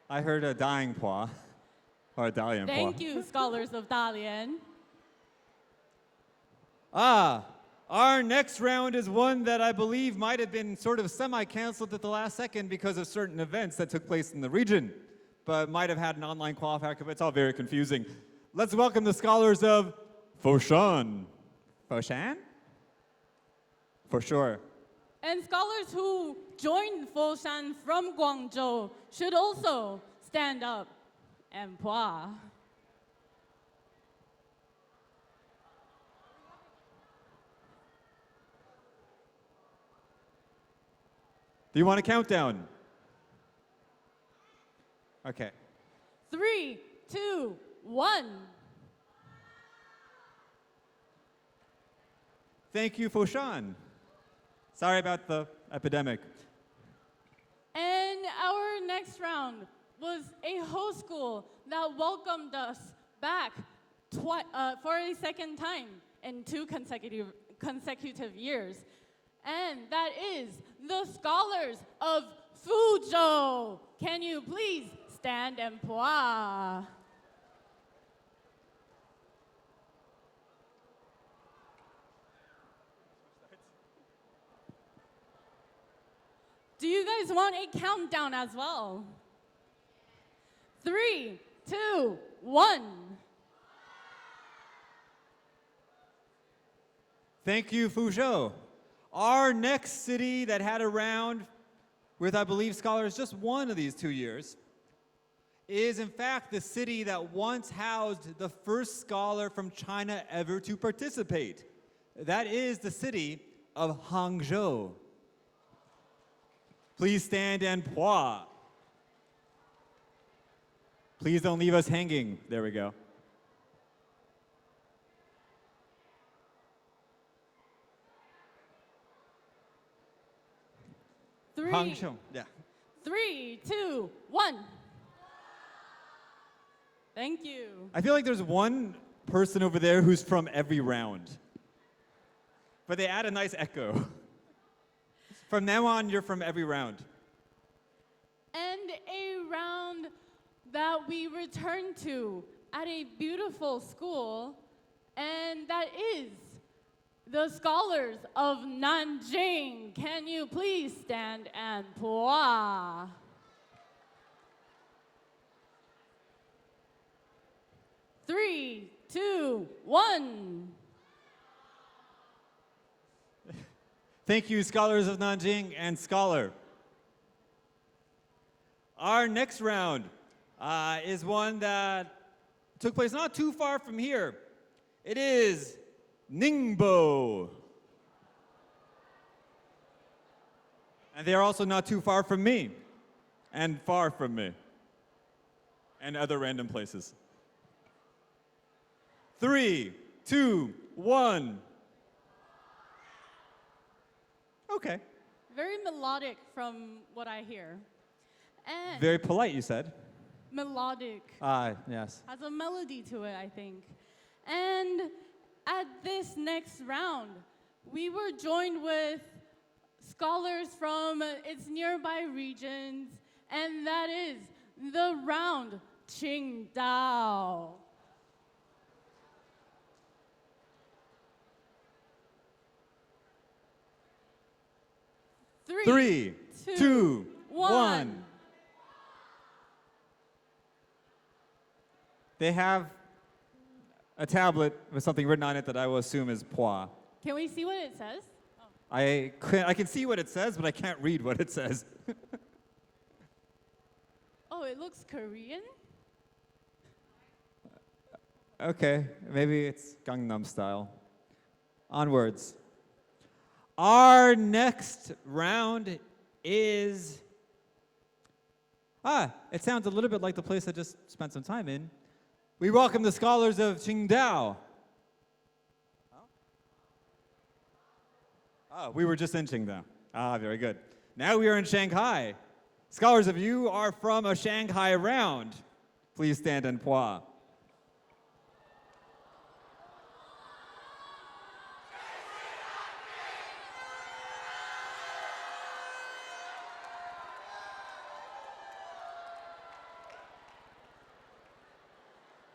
I heard a dying poi. Or a Dalian poi. Thank you, scholars of Dalian. Our next round is one that I believe might have been sort of semi-canceled at the last second because of certain events that took place in the region, but might have had an online qualifier. It's all very confusing. Let's welcome the scholars of Foshan. Foshan? For sure. And scholars who joined Foshan from Guangzhou should also stand up and pua. Do you want a countdown? Okay. 3, 2, 1. Thank you, Foshan. Sorry about the epidemic. And our next round was a host school that welcomed us back for a second time in 2 consecutive years. And that is the scholars of Suzhou. Can you please stand and pua? Do you guys want a countdown as well? 3, 2, 1. Thank you, Fuzhou. Our next city that had a round with, I believe, scholars just one of these 2 years is, in fact, the city that once housed the first scholar from China ever to participate. That is the city of Hangzhou. Please stand and pua. Please don't leave us hanging. There we go. Hangzhou, yeah. 3, 2, 1. Thank you. I feel like there's one person over there who's from every round. But they add a nice echo. From now on, you're from every round. And a round that we return to at a beautiful school, and that is the scholars of Nanjing. Can you please stand and pua? Three, two, one. Thank you, scholars of Nanjing and scholar. Our next round is one that took place not too far from here. It is Ningbo. And they are also not too far from me, and far from me, and other random places. 3, 2, 1. Okay. Very melodic from what I hear. And Very polite, you said. melodic. Yes. Has a melody to it, I think. And at this next round, we were joined with scholars from its nearby regions, and that is the round Qingdao. Three, two, one. They have a tablet with something written on it that I will assume is Pua. Can we see what it says? I can see what it says, but I can't read what it says. Oh, it looks Korean? Okay, maybe it's Gangnam Style. Onwards. Our next round is... it sounds a little bit like the place I just spent some time in. We welcome the scholars of Qingdao. Oh, we were just in Qingdao. Very good. Now we are in Shanghai. Scholars of you are from a Shanghai round. Please stand in Pua.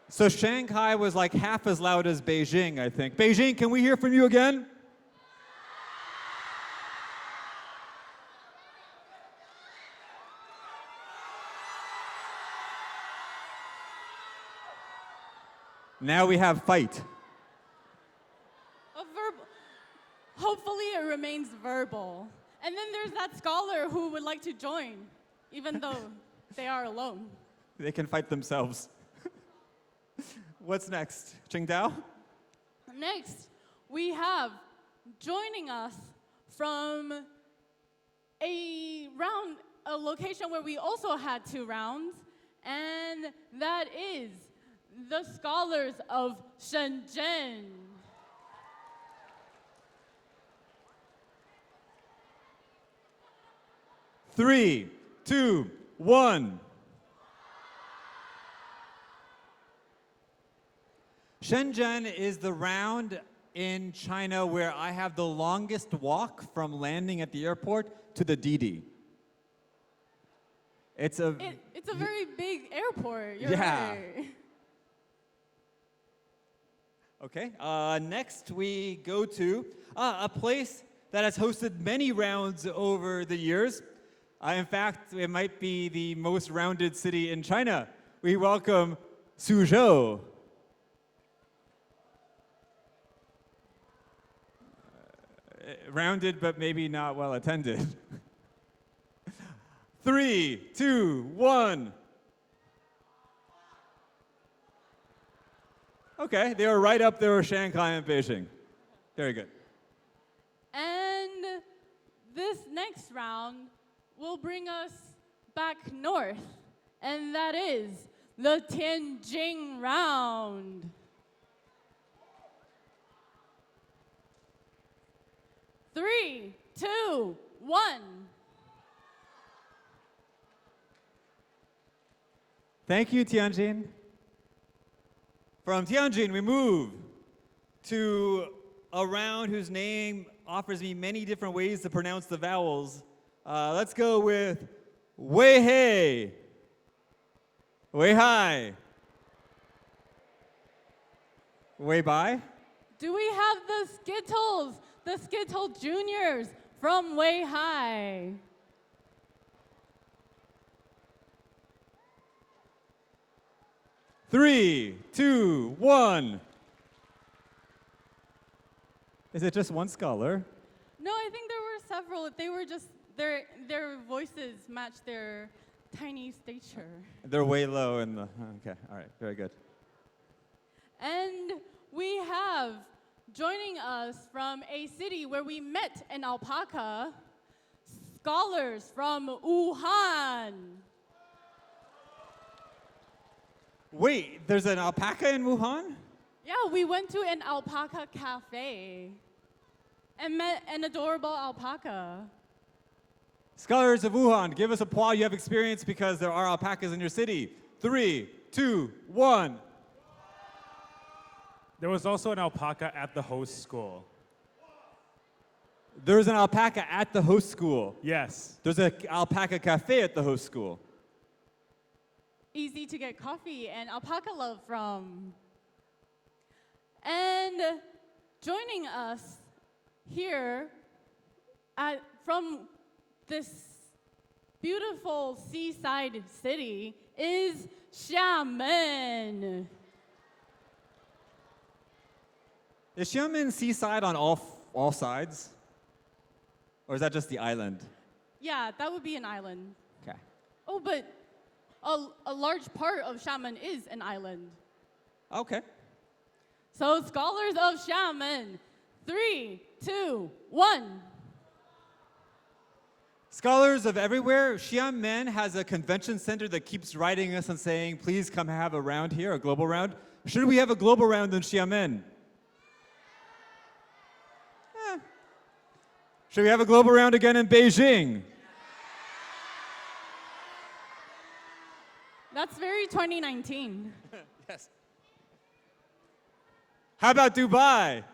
So Shanghai was like half as loud as Beijing, I think. Beijing, can we hear from you again? Now we have fight. Hopefully it remains verbal. And then there's that scholar who would like to join, even though they are alone. They can fight themselves. What's next? Qingdao? Next, we have joining us from a location where we also had 2 rounds, and that is the scholars of Shenzhen. Three, two, one. Shenzhen is the round in China where I have the longest walk from landing at the airport to the Didi. It's a very big airport. You're Yeah. right. Okay, next we go to a place that has hosted many rounds over the years. In fact, it might be the most rounded city in China. We welcome Suzhou. Rounded, but maybe not well attended. 3, 2, 1. Okay, they were right up there with Shanghai and Beijing. Very good. And this next round will bring us back north, and that is the Tianjin round. 3, 2, 1. Thank you, Tianjin. From Tianjin, we move to a round whose name offers me many different ways to pronounce the vowels. Let's go with Wei Hei, Wei Hai, Wei Bai. Do we have the Skittle Juniors from Way High? Three, two, one. Is it just one scholar? No, I think there were several. They were just, their voices match their tiny stature. They're way low in the, okay, all right, very good. And we have, joining us from a city where we met an alpaca, scholars from Wuhan. Wait, there's an alpaca in Wuhan? Yeah, we went to an alpaca cafe and met an adorable alpaca. Scholars of Wuhan, give us applause you have experience because there are alpacas in your city. 3, 2, 1. There was also an alpaca at the host school. There's an alpaca at the host school. Yes. There's an alpaca cafe at the host school. Easy to get coffee and alpaca love from. And joining us here from this beautiful seaside city is Xiamen. Is Xiamen seaside on all sides? Or is that just the island? Yeah, that would be an island. Okay. Oh, but a large part of Xiamen is an island. Okay. So scholars of Xiamen, 3, 2, 1. Scholars of everywhere, Xiamen has a convention center that keeps writing us and saying, please come have a round here, a global round. Should we have a global round in Xiamen? Should we have a global round again in Beijing? That's very 2019. Yes. How about Dubai?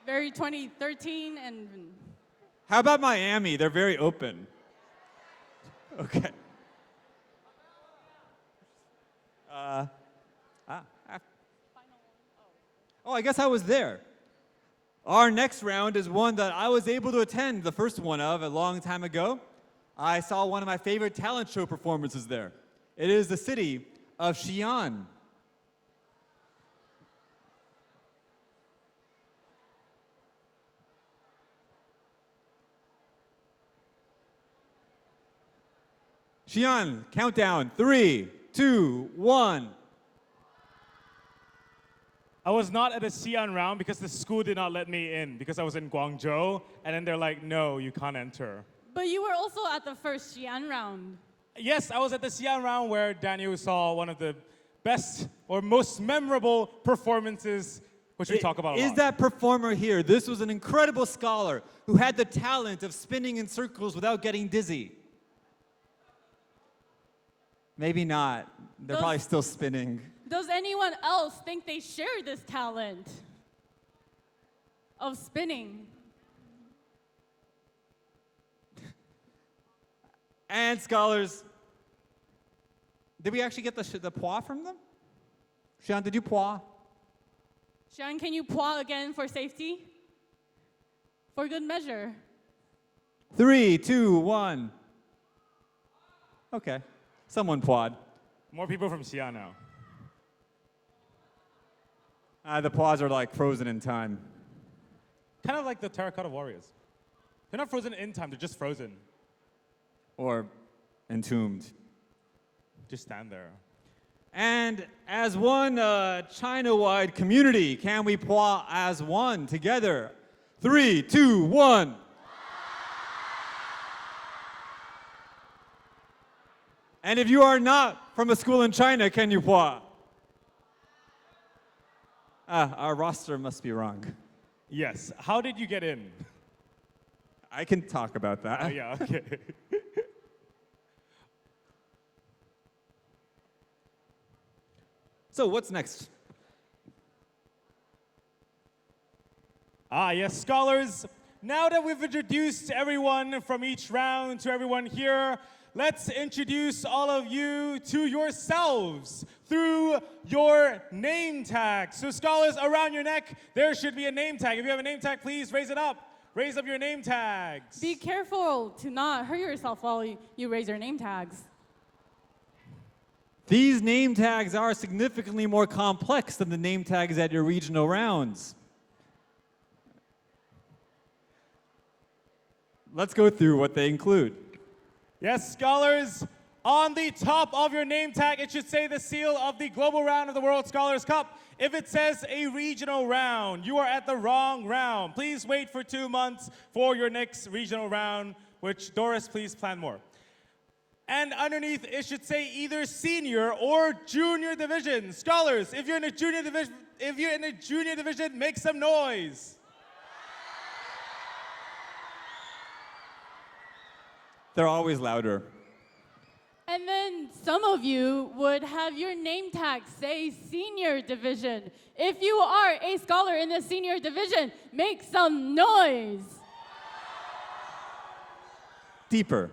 Very 2013 and How about Miami? They're very open. Okay. Oh, I guess I was there. Our next round is one that I was able to attend the first one of a long time ago. I saw one of my favorite talent show performances there. It is the city of Xi'an. Xi'an, countdown, 3, 2, 1. I was not at the Xi'an round because the school did not let me in because I was in Guangzhou, and then they're like, no, you can't enter. but you were also at the first Xi'an round. Yes, I was at the Xi'an round where Daniel saw one of the best or most memorable performances, which we talk about a lot. Is that performer here? This was an incredible scholar who had the talent of spinning in circles without getting dizzy. Maybe not. They're probably still spinning. Does anyone else think they share this talent of spinning? And scholars, did we actually get the pois from them? Sean, did you pois? Shang, can you pause again for safety? For good measure. 3, 2, 1. Okay. Someone poid. More people from Xi'an now. The pois are like frozen in time. Kind of like the terracotta warriors. They're not frozen in time, they're just frozen. Or entombed. Just stand there. And as one China-wide community, can we pois as one together? 3, 2, 1. And if you are not from a school in China, can you pois? Our roster must be wrong. Yes. How did you get in? I can talk about that. Oh, yeah, okay. So what's next? Yes, scholars. Now that we've introduced everyone from each round to everyone here, let's introduce all of you to yourselves through your name tag. So scholars, around your neck, there should be a name tag. If you have a name tag, please raise it up. Raise up your name tags. Be careful to not hurt yourself while you raise your name tags. These name tags are significantly more complex than the name tags at your regional rounds. Let's go through what they include. Yes, scholars, on the top of your name tag, it should say the seal of the global round of the World Scholars Cup. If it says a regional round, you are at the wrong round. Please wait for 2 months for your next regional round, which Doris, please plan more. And underneath, it should say either senior or junior division. Scholars, if you're in a junior division, make some noise. They're always louder. And then some of you would have your name tag say senior division. If you are a scholar in the senior division, make some noise. Deeper.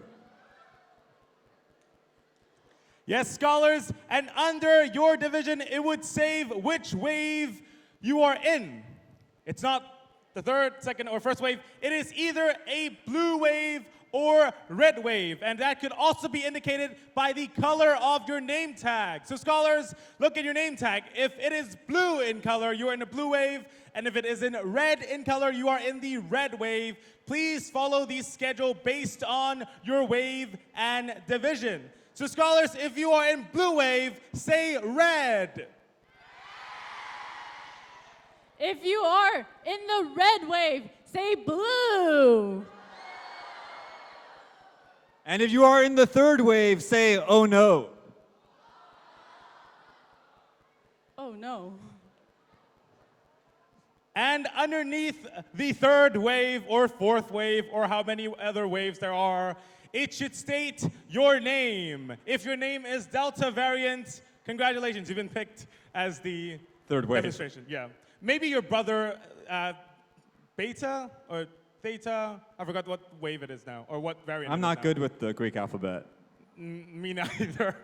Yes, scholars, and under your division, it would say which wave you are in. It's not the third, second, or first wave, it is either a blue wave or red wave, and that could also be indicated by the color of your name tag. So scholars, look at your name tag. If it is blue in color, you are in a blue wave, and if it is in red in color, you are in the red wave. Please follow the schedule based on your wave and division. So scholars, if you are in blue wave, say red. If you are in the red wave, say blue. And if you are in the third wave, say, oh no. Oh no. And underneath the third wave or fourth wave or how many other waves there are, it should state your name. If your name is Delta variant, congratulations, you've been picked as the Third wave. demonstration. Yeah. Maybe your brother, Beta or Theta, I forgot what wave it is now, or what variant. I'm it is not now. good with the Greek alphabet. Me neither.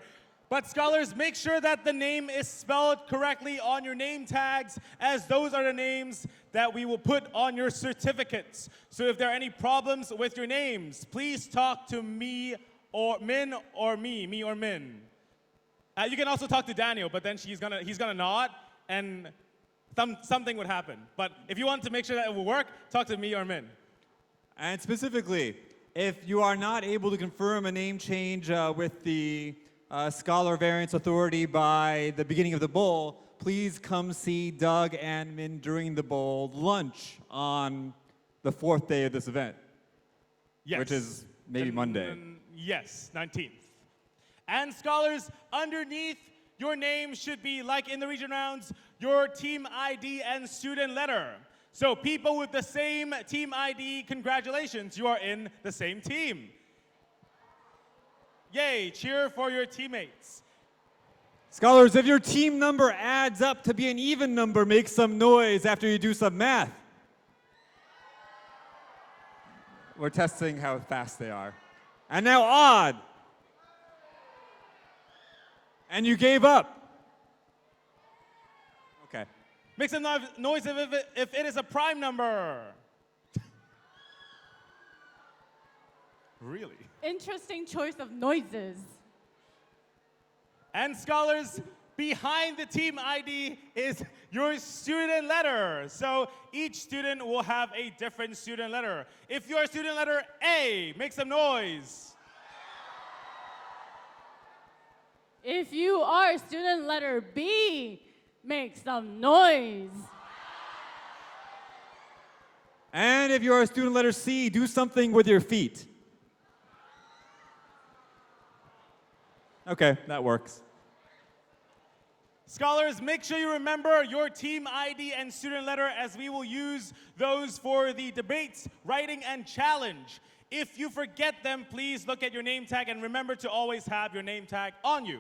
But scholars, make sure that the name is spelled correctly on your name tags, as those are the names that we will put on your certificates. So if there are any problems with your names, please talk to me or Min or me or Min. You can also talk to Daniel, but then he's gonna nod, and something would happen. But if you want to make sure that it will work, talk to me or Min. And specifically, if you are not able to confirm a name change with the Scholar Variance Authority by the beginning of the bowl, please come see Doug and Min during the bowl lunch on the fourth day of this event, Yes. which is maybe Monday. Yes, 19th. And scholars, underneath your name should be, like in the region rounds, your team ID and student letter. So people with the same team ID, congratulations, you are in the same team. Yay, cheer for your teammates. Scholars, if your team number adds up to be an even number, make some noise after you do some math. We're testing how fast they are. And now odd. And you gave up. Okay. Make some noise if it is a prime number. Really? Interesting choice of noises. And scholars, behind the team ID is your student letter. So each student will have a different student letter. If you're student letter A, make some noise. If you are student letter B, make some noise. And if you're a student letter C, do something with your feet. Okay, that works. Scholars, make sure you remember your team ID and student letter, as we will use those for the debates, writing, and challenge. If you forget them, please look at your name tag and remember to always have your name tag on you.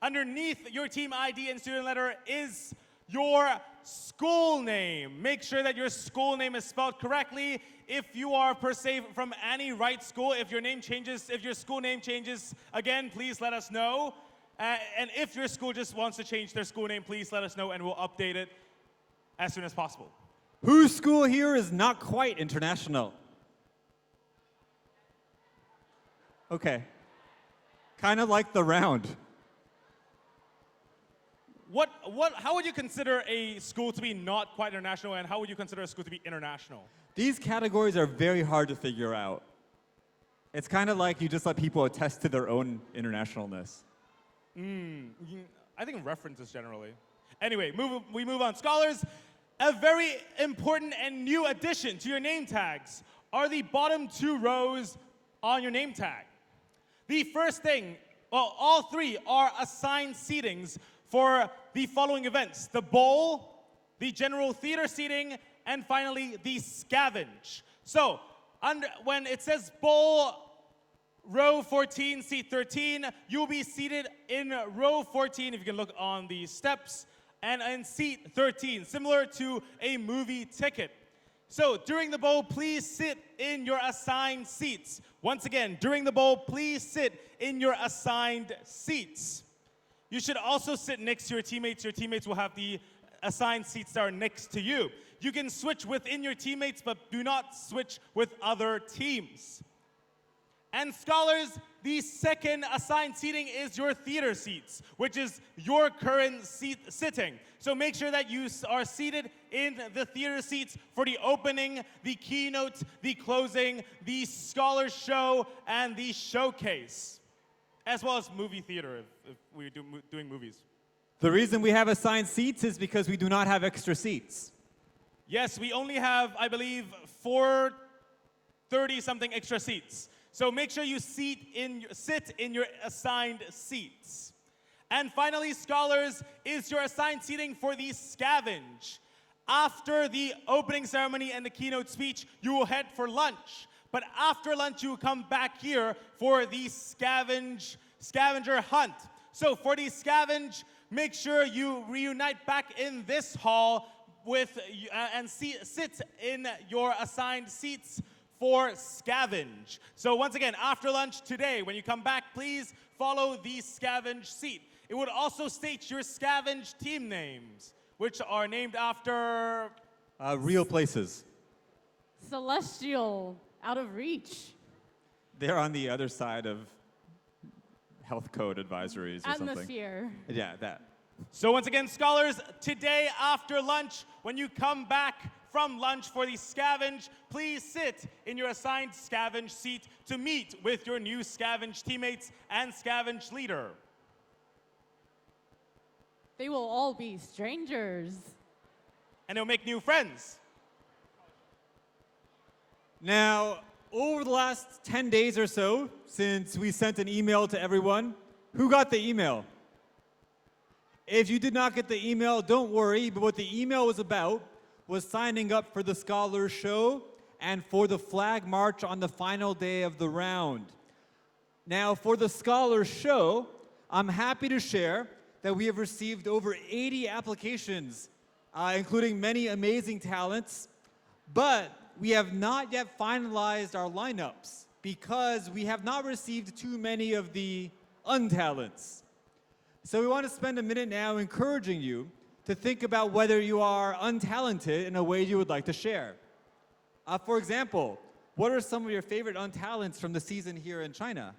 Underneath your team ID and student letter is your school name. Make sure that your school name is spelled correctly. If you are, per se, from any right school, if your name changes, if your school name changes, again, please let us know. And if your school just wants to change their school name, please let us know and we'll update it as soon as possible. Whose school here is not quite international? Okay. Kind of like the round. How would you consider a school to be not quite international, and how would you consider a school to be international? These categories are very hard to figure out. It's kind of like you just let people attest to their own internationalness. I think references generally. Anyway, we move on. Scholars, a very important and new addition to your name tags are the bottom two rows on your name tag. The first thing, well, all three are assigned seatings for the following events: the bowl, the general theater seating, and finally the scavenge. So, when it says bowl, row 14, seat 13, you'll be seated in row 14, if you can look on the steps, and in seat 13, similar to a movie ticket. So during the bowl, please sit in your assigned seats. Once again, during the bowl, please sit in your assigned seats. You should also sit next to your teammates. Your teammates will have the assigned seats that are next to you. You can switch within your teammates, but do not switch with other teams. And scholars, the second assigned seating is your theater seats, which is your current sitting. So make sure that you are seated in the theater seats for the opening, the keynote, the closing, the scholar show, and the showcase, as well as movie theater if we're doing movies. The reason we have assigned seats is because we do not have extra seats. Yes, we only have, I believe, 430-something extra seats. So make sure you sit in your assigned seats. And finally, scholars, is your assigned seating for the scavenge. After the opening ceremony and the keynote speech, you will head for lunch. But after lunch, you will come back here for the scavenger hunt. So for the scavenge, make sure you reunite back in this hall and sit in your assigned seats for scavenge. So once again, after lunch today, when you come back, please follow the scavenge seat. It would also state your scavenge team names, which are named after... Real places. Celestial, out of reach. They're on the other side of health code advisories or something. Atmosphere. Yeah, that. So once again, scholars, today after lunch, when you come back from lunch for the scavenge, please sit in your assigned scavenge seat to meet with your new scavenge teammates and scavenge leader. They will all be strangers. And they'll make new friends. Now, over the last 10 days or so, since we sent an email to everyone, who got the email? If you did not get the email, don't worry, but what the email was about was signing up for the Scholars Show and for the flag march on the final day of the round. Now, for the Scholars Show, I'm happy to share that we have received over 80 applications, including many amazing talents, but we have not yet finalized our lineups because we have not received too many of the untalents. So we want to spend a minute now encouraging you to think about whether you are untalented in a way you would like to share. For example, what are some of your favorite untalents from the season here in China?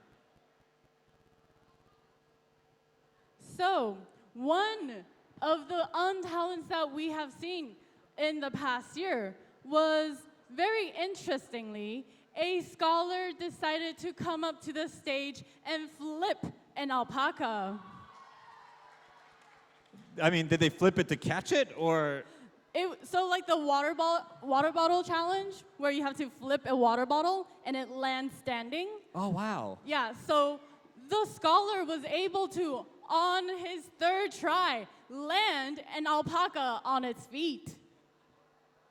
So, one of the untalents that we have seen in the past year was, very interestingly, a scholar decided to come up to the stage and flip an alpaca. I mean, did they flip it to catch it, or? So like the water bottle challenge, where you have to flip a water bottle and it lands standing. Oh, wow. Yeah, so the scholar was able to, on his third try, land an alpaca on its feet.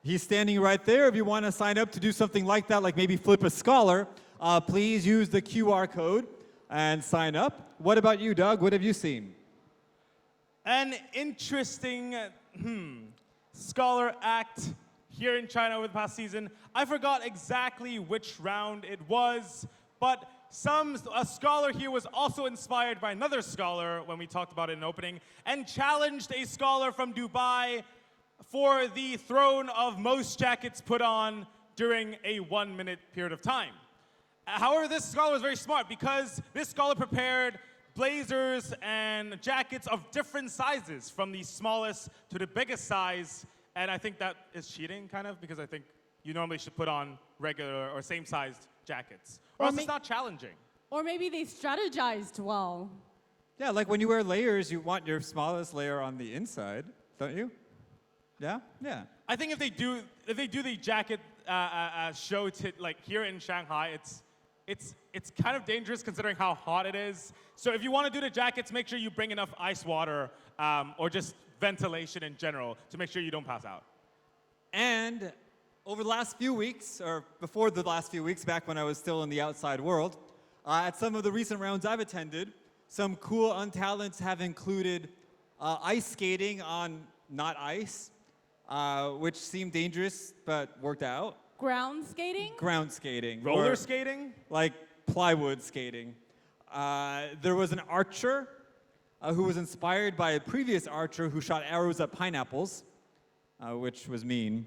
He's standing right there. If you want to sign up to do something like that, like maybe flip a scholar, please use the QR code and sign up. What about you, Doug? What have you seen? An interesting scholar act here in China over the past season. I forgot exactly which round it was, but a scholar here was also inspired by another scholar when we talked about it in opening, and challenged a scholar from Dubai for the throne of most jackets put on during a 1-minute period of time. However, this scholar was very smart because this scholar prepared blazers and jackets of different sizes, from the smallest to the biggest size, and I think that is cheating, kind of, because I think you normally should put on regular or same-sized jackets, or else it's not challenging. Or maybe they strategized well. Yeah, like when you wear layers, you want your smallest layer on the inside, don't you? Yeah? Yeah. I think if they do the jacket show like here in Shanghai, it's kind of dangerous considering how hot it is. So if you want to do the jackets, make sure you bring enough ice water or just ventilation in general to make sure you don't pass out. And over the last few weeks, or before the last few weeks, back when I was still in the outside world, at some of the recent rounds I've attended, some cool untalents have included ice skating on not ice, which seemed dangerous but worked out. Ground skating? Ground skating. Roller skating? Like plywood skating. There was an archer who was inspired by a previous archer who shot arrows at pineapples, which was mean.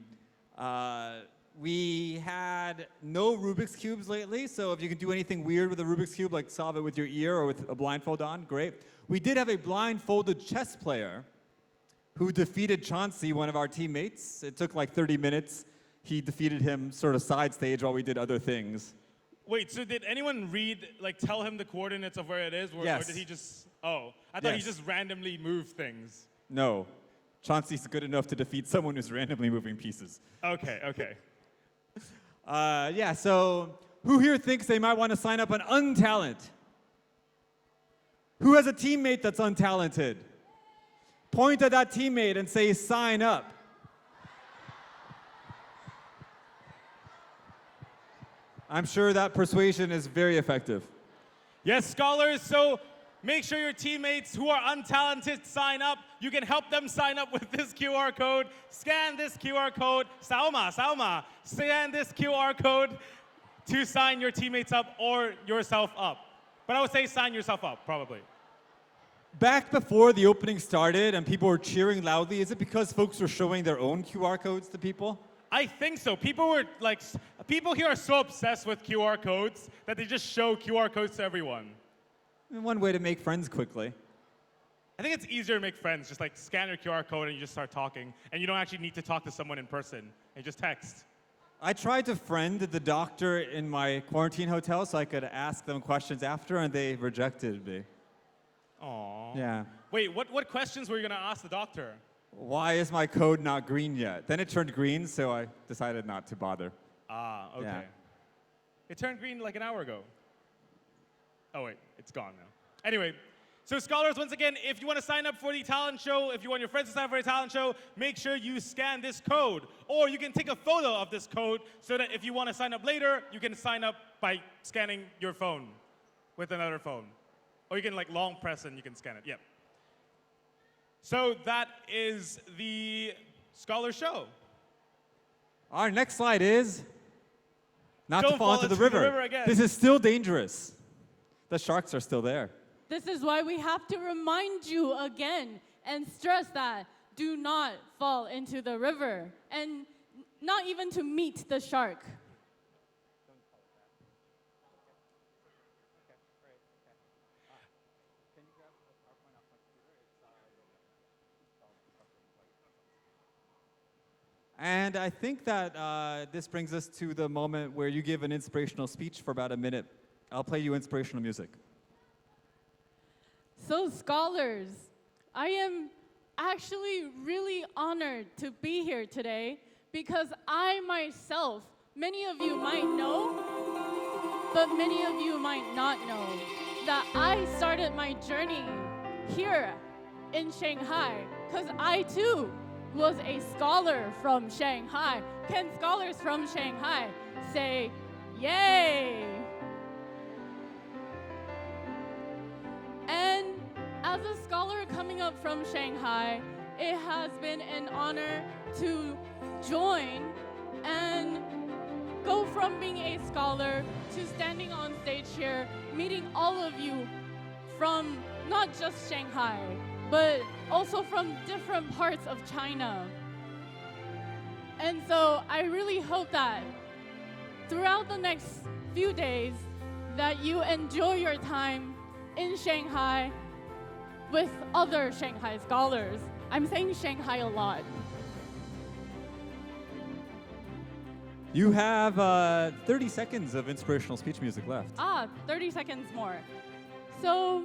We had no Rubik's Cubes lately, so if you can do anything weird with a Rubik's Cube, like solve it with your ear or with a blindfold on, great. We did have a blindfolded chess player who defeated Chauncey, one of our teammates. It took like 30 minutes. He defeated him sort of side stage while we did other things. Wait, so did anyone tell him the coordinates of where it is? Yes. Or did he just, I thought he Yes. just randomly moved things. No. Chauncey's good enough to defeat someone who's randomly moving pieces. Okay. So who here thinks they might want to sign up on Untalent? Who has a teammate that's untalented? Point at that teammate and say, sign up. I'm sure that persuasion is very effective. Yes, scholars, so make sure your teammates who are untalented sign up. You can help them sign up with this QR code. Scan this QR code. Saoma. Scan this QR code to sign your teammates up or yourself up. But I would say sign yourself up, probably. Back before the opening started and people were cheering loudly, is it because folks were showing their own QR codes to people? I think so. People here are so obsessed with QR codes that they just show QR codes to everyone. One way to make friends quickly. I think it's easier to make friends. Just like scan your QR code and you just start talking. And you don't actually need to talk to someone in person. You just text. I tried to friend the doctor in my quarantine hotel so I could ask them questions after, and they rejected me. Aww. Yeah. Wait, what questions were you going to ask the doctor? Why is my code not green yet? Then it turned green, so I decided not to bother. Ah, okay. Yeah. It turned green like an hour ago. Oh, wait, it's gone now. Anyway, so scholars, once again, if you want to sign up for the talent show, if you want your friends to sign up for the talent show, make sure you scan this code. Or you can take a photo of this code so that if you want to sign up later, you can sign up by scanning your phone with another phone. Or you can long press and you can scan it. Yep. So that is the Scholar Show. Our next slide is not Don't to fall into the river. Again. This is still dangerous. The sharks are still there. This is why we have to remind you again and stress that do not fall into the river and not even to meet the shark. And I think that this brings us to the moment where you give an inspirational speech for about a minute. I'll play you inspirational music. So scholars, I am actually really honored to be here today because I myself, many of you might know, but many of you might not know, that I started my journey here in Shanghai because I too was a scholar from Shanghai. Can scholars from Shanghai say, yay? And as a scholar coming up from Shanghai, it has been an honor to join and go from being a scholar to standing on stage here, meeting all of you from not just Shanghai, but also from different parts of China. And so I really hope that throughout the next few days that you enjoy your time in Shanghai with other Shanghai scholars. I'm saying Shanghai a lot. You have 30 seconds of inspirational speech music left. 30 seconds more. So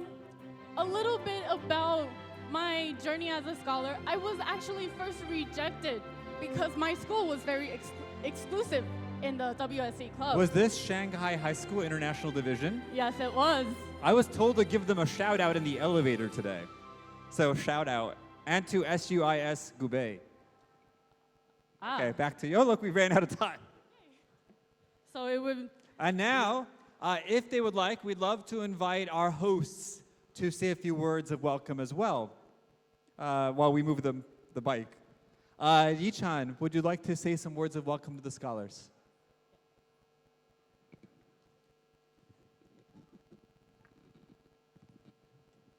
a little bit about my journey as a scholar. I was actually first rejected because my school was very exclusive in the WSC club. Was this Shanghai High School International Division? Yes, it was. I was told to give them a shout out in the elevator today. So shout out. And to SUIS Gubei. Okay, back to you. Oh, look, we ran out of time. So it would... And now, if they would like, we'd love to invite our hosts to say a few words of welcome as well while we move the bike. Yi-chan, would you like to say some words of welcome to the scholars?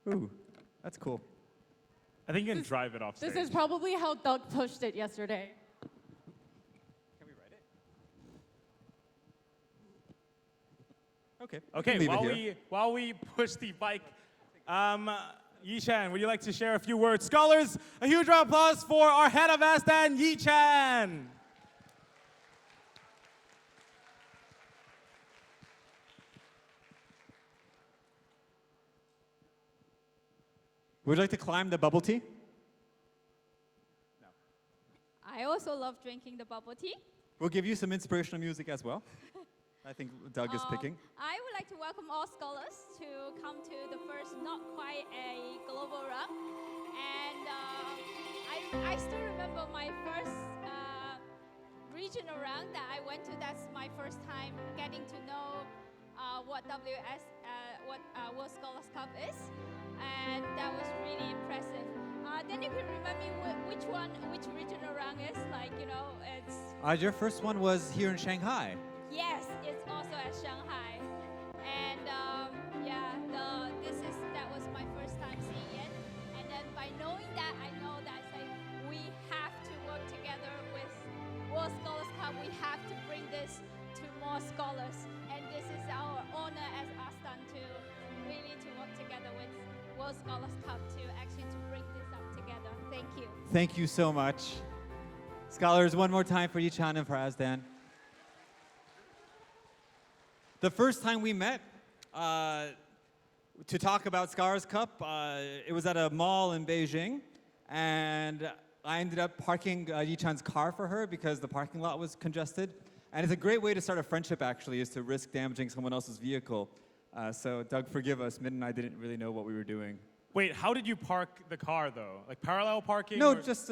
Ooh. That's cool. I think you can drive it off stage. This is probably how Doug pushed it yesterday. Can we write it? Okay. Okay, leave it here. while we push the bike, Yi-chan, would you like to share a few words? Scholars, a huge round of applause for our head of ASDAN, Yi-chan. Would you like to climb the bubble tea? I also love drinking the bubble tea. We'll give you some inspirational music as well. I think Doug is picking. I would like to welcome all scholars to come to the first, not quite a global run. And I still remember my first regional run that I went to. That's my first time getting to know what World Scholars Cup is. And that was really impressive. Then you can remind me which regional run is, like, you know, it's... Your first one was here in Shanghai. Yes, it's also at Shanghai. And that was my first time seeing it. And then by knowing that, I know that it's like we have to work together with World Scholars Cup. We have to bring this to more scholars. And this is our honor as ASDAN to really to work together with World Scholars Cup to bring this up together. Thank you. Thank you so much. Scholars, one more time for Yi-chan and for ASDAN. The first time we met to talk about Scholars Cup, it was at a mall in Beijing, and I ended up parking Yi-chan's car for her because the parking lot was congested. And it's a great way to start a friendship, actually, is to risk damaging someone else's vehicle. So Doug, forgive us. Min and I didn't really know what we were doing. Wait, how did you park the car, though? Like parallel parking? No, or? just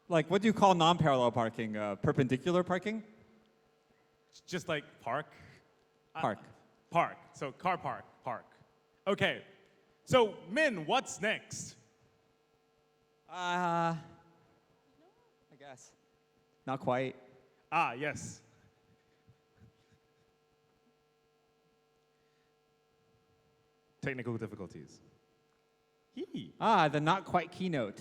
like, what do you call non-parallel parking? Perpendicular parking? Just like park? Park. Park. So car park. Okay. So, Min, what's next? I guess. Not quite. Ah, yes. Technical difficulties. The not quite keynote.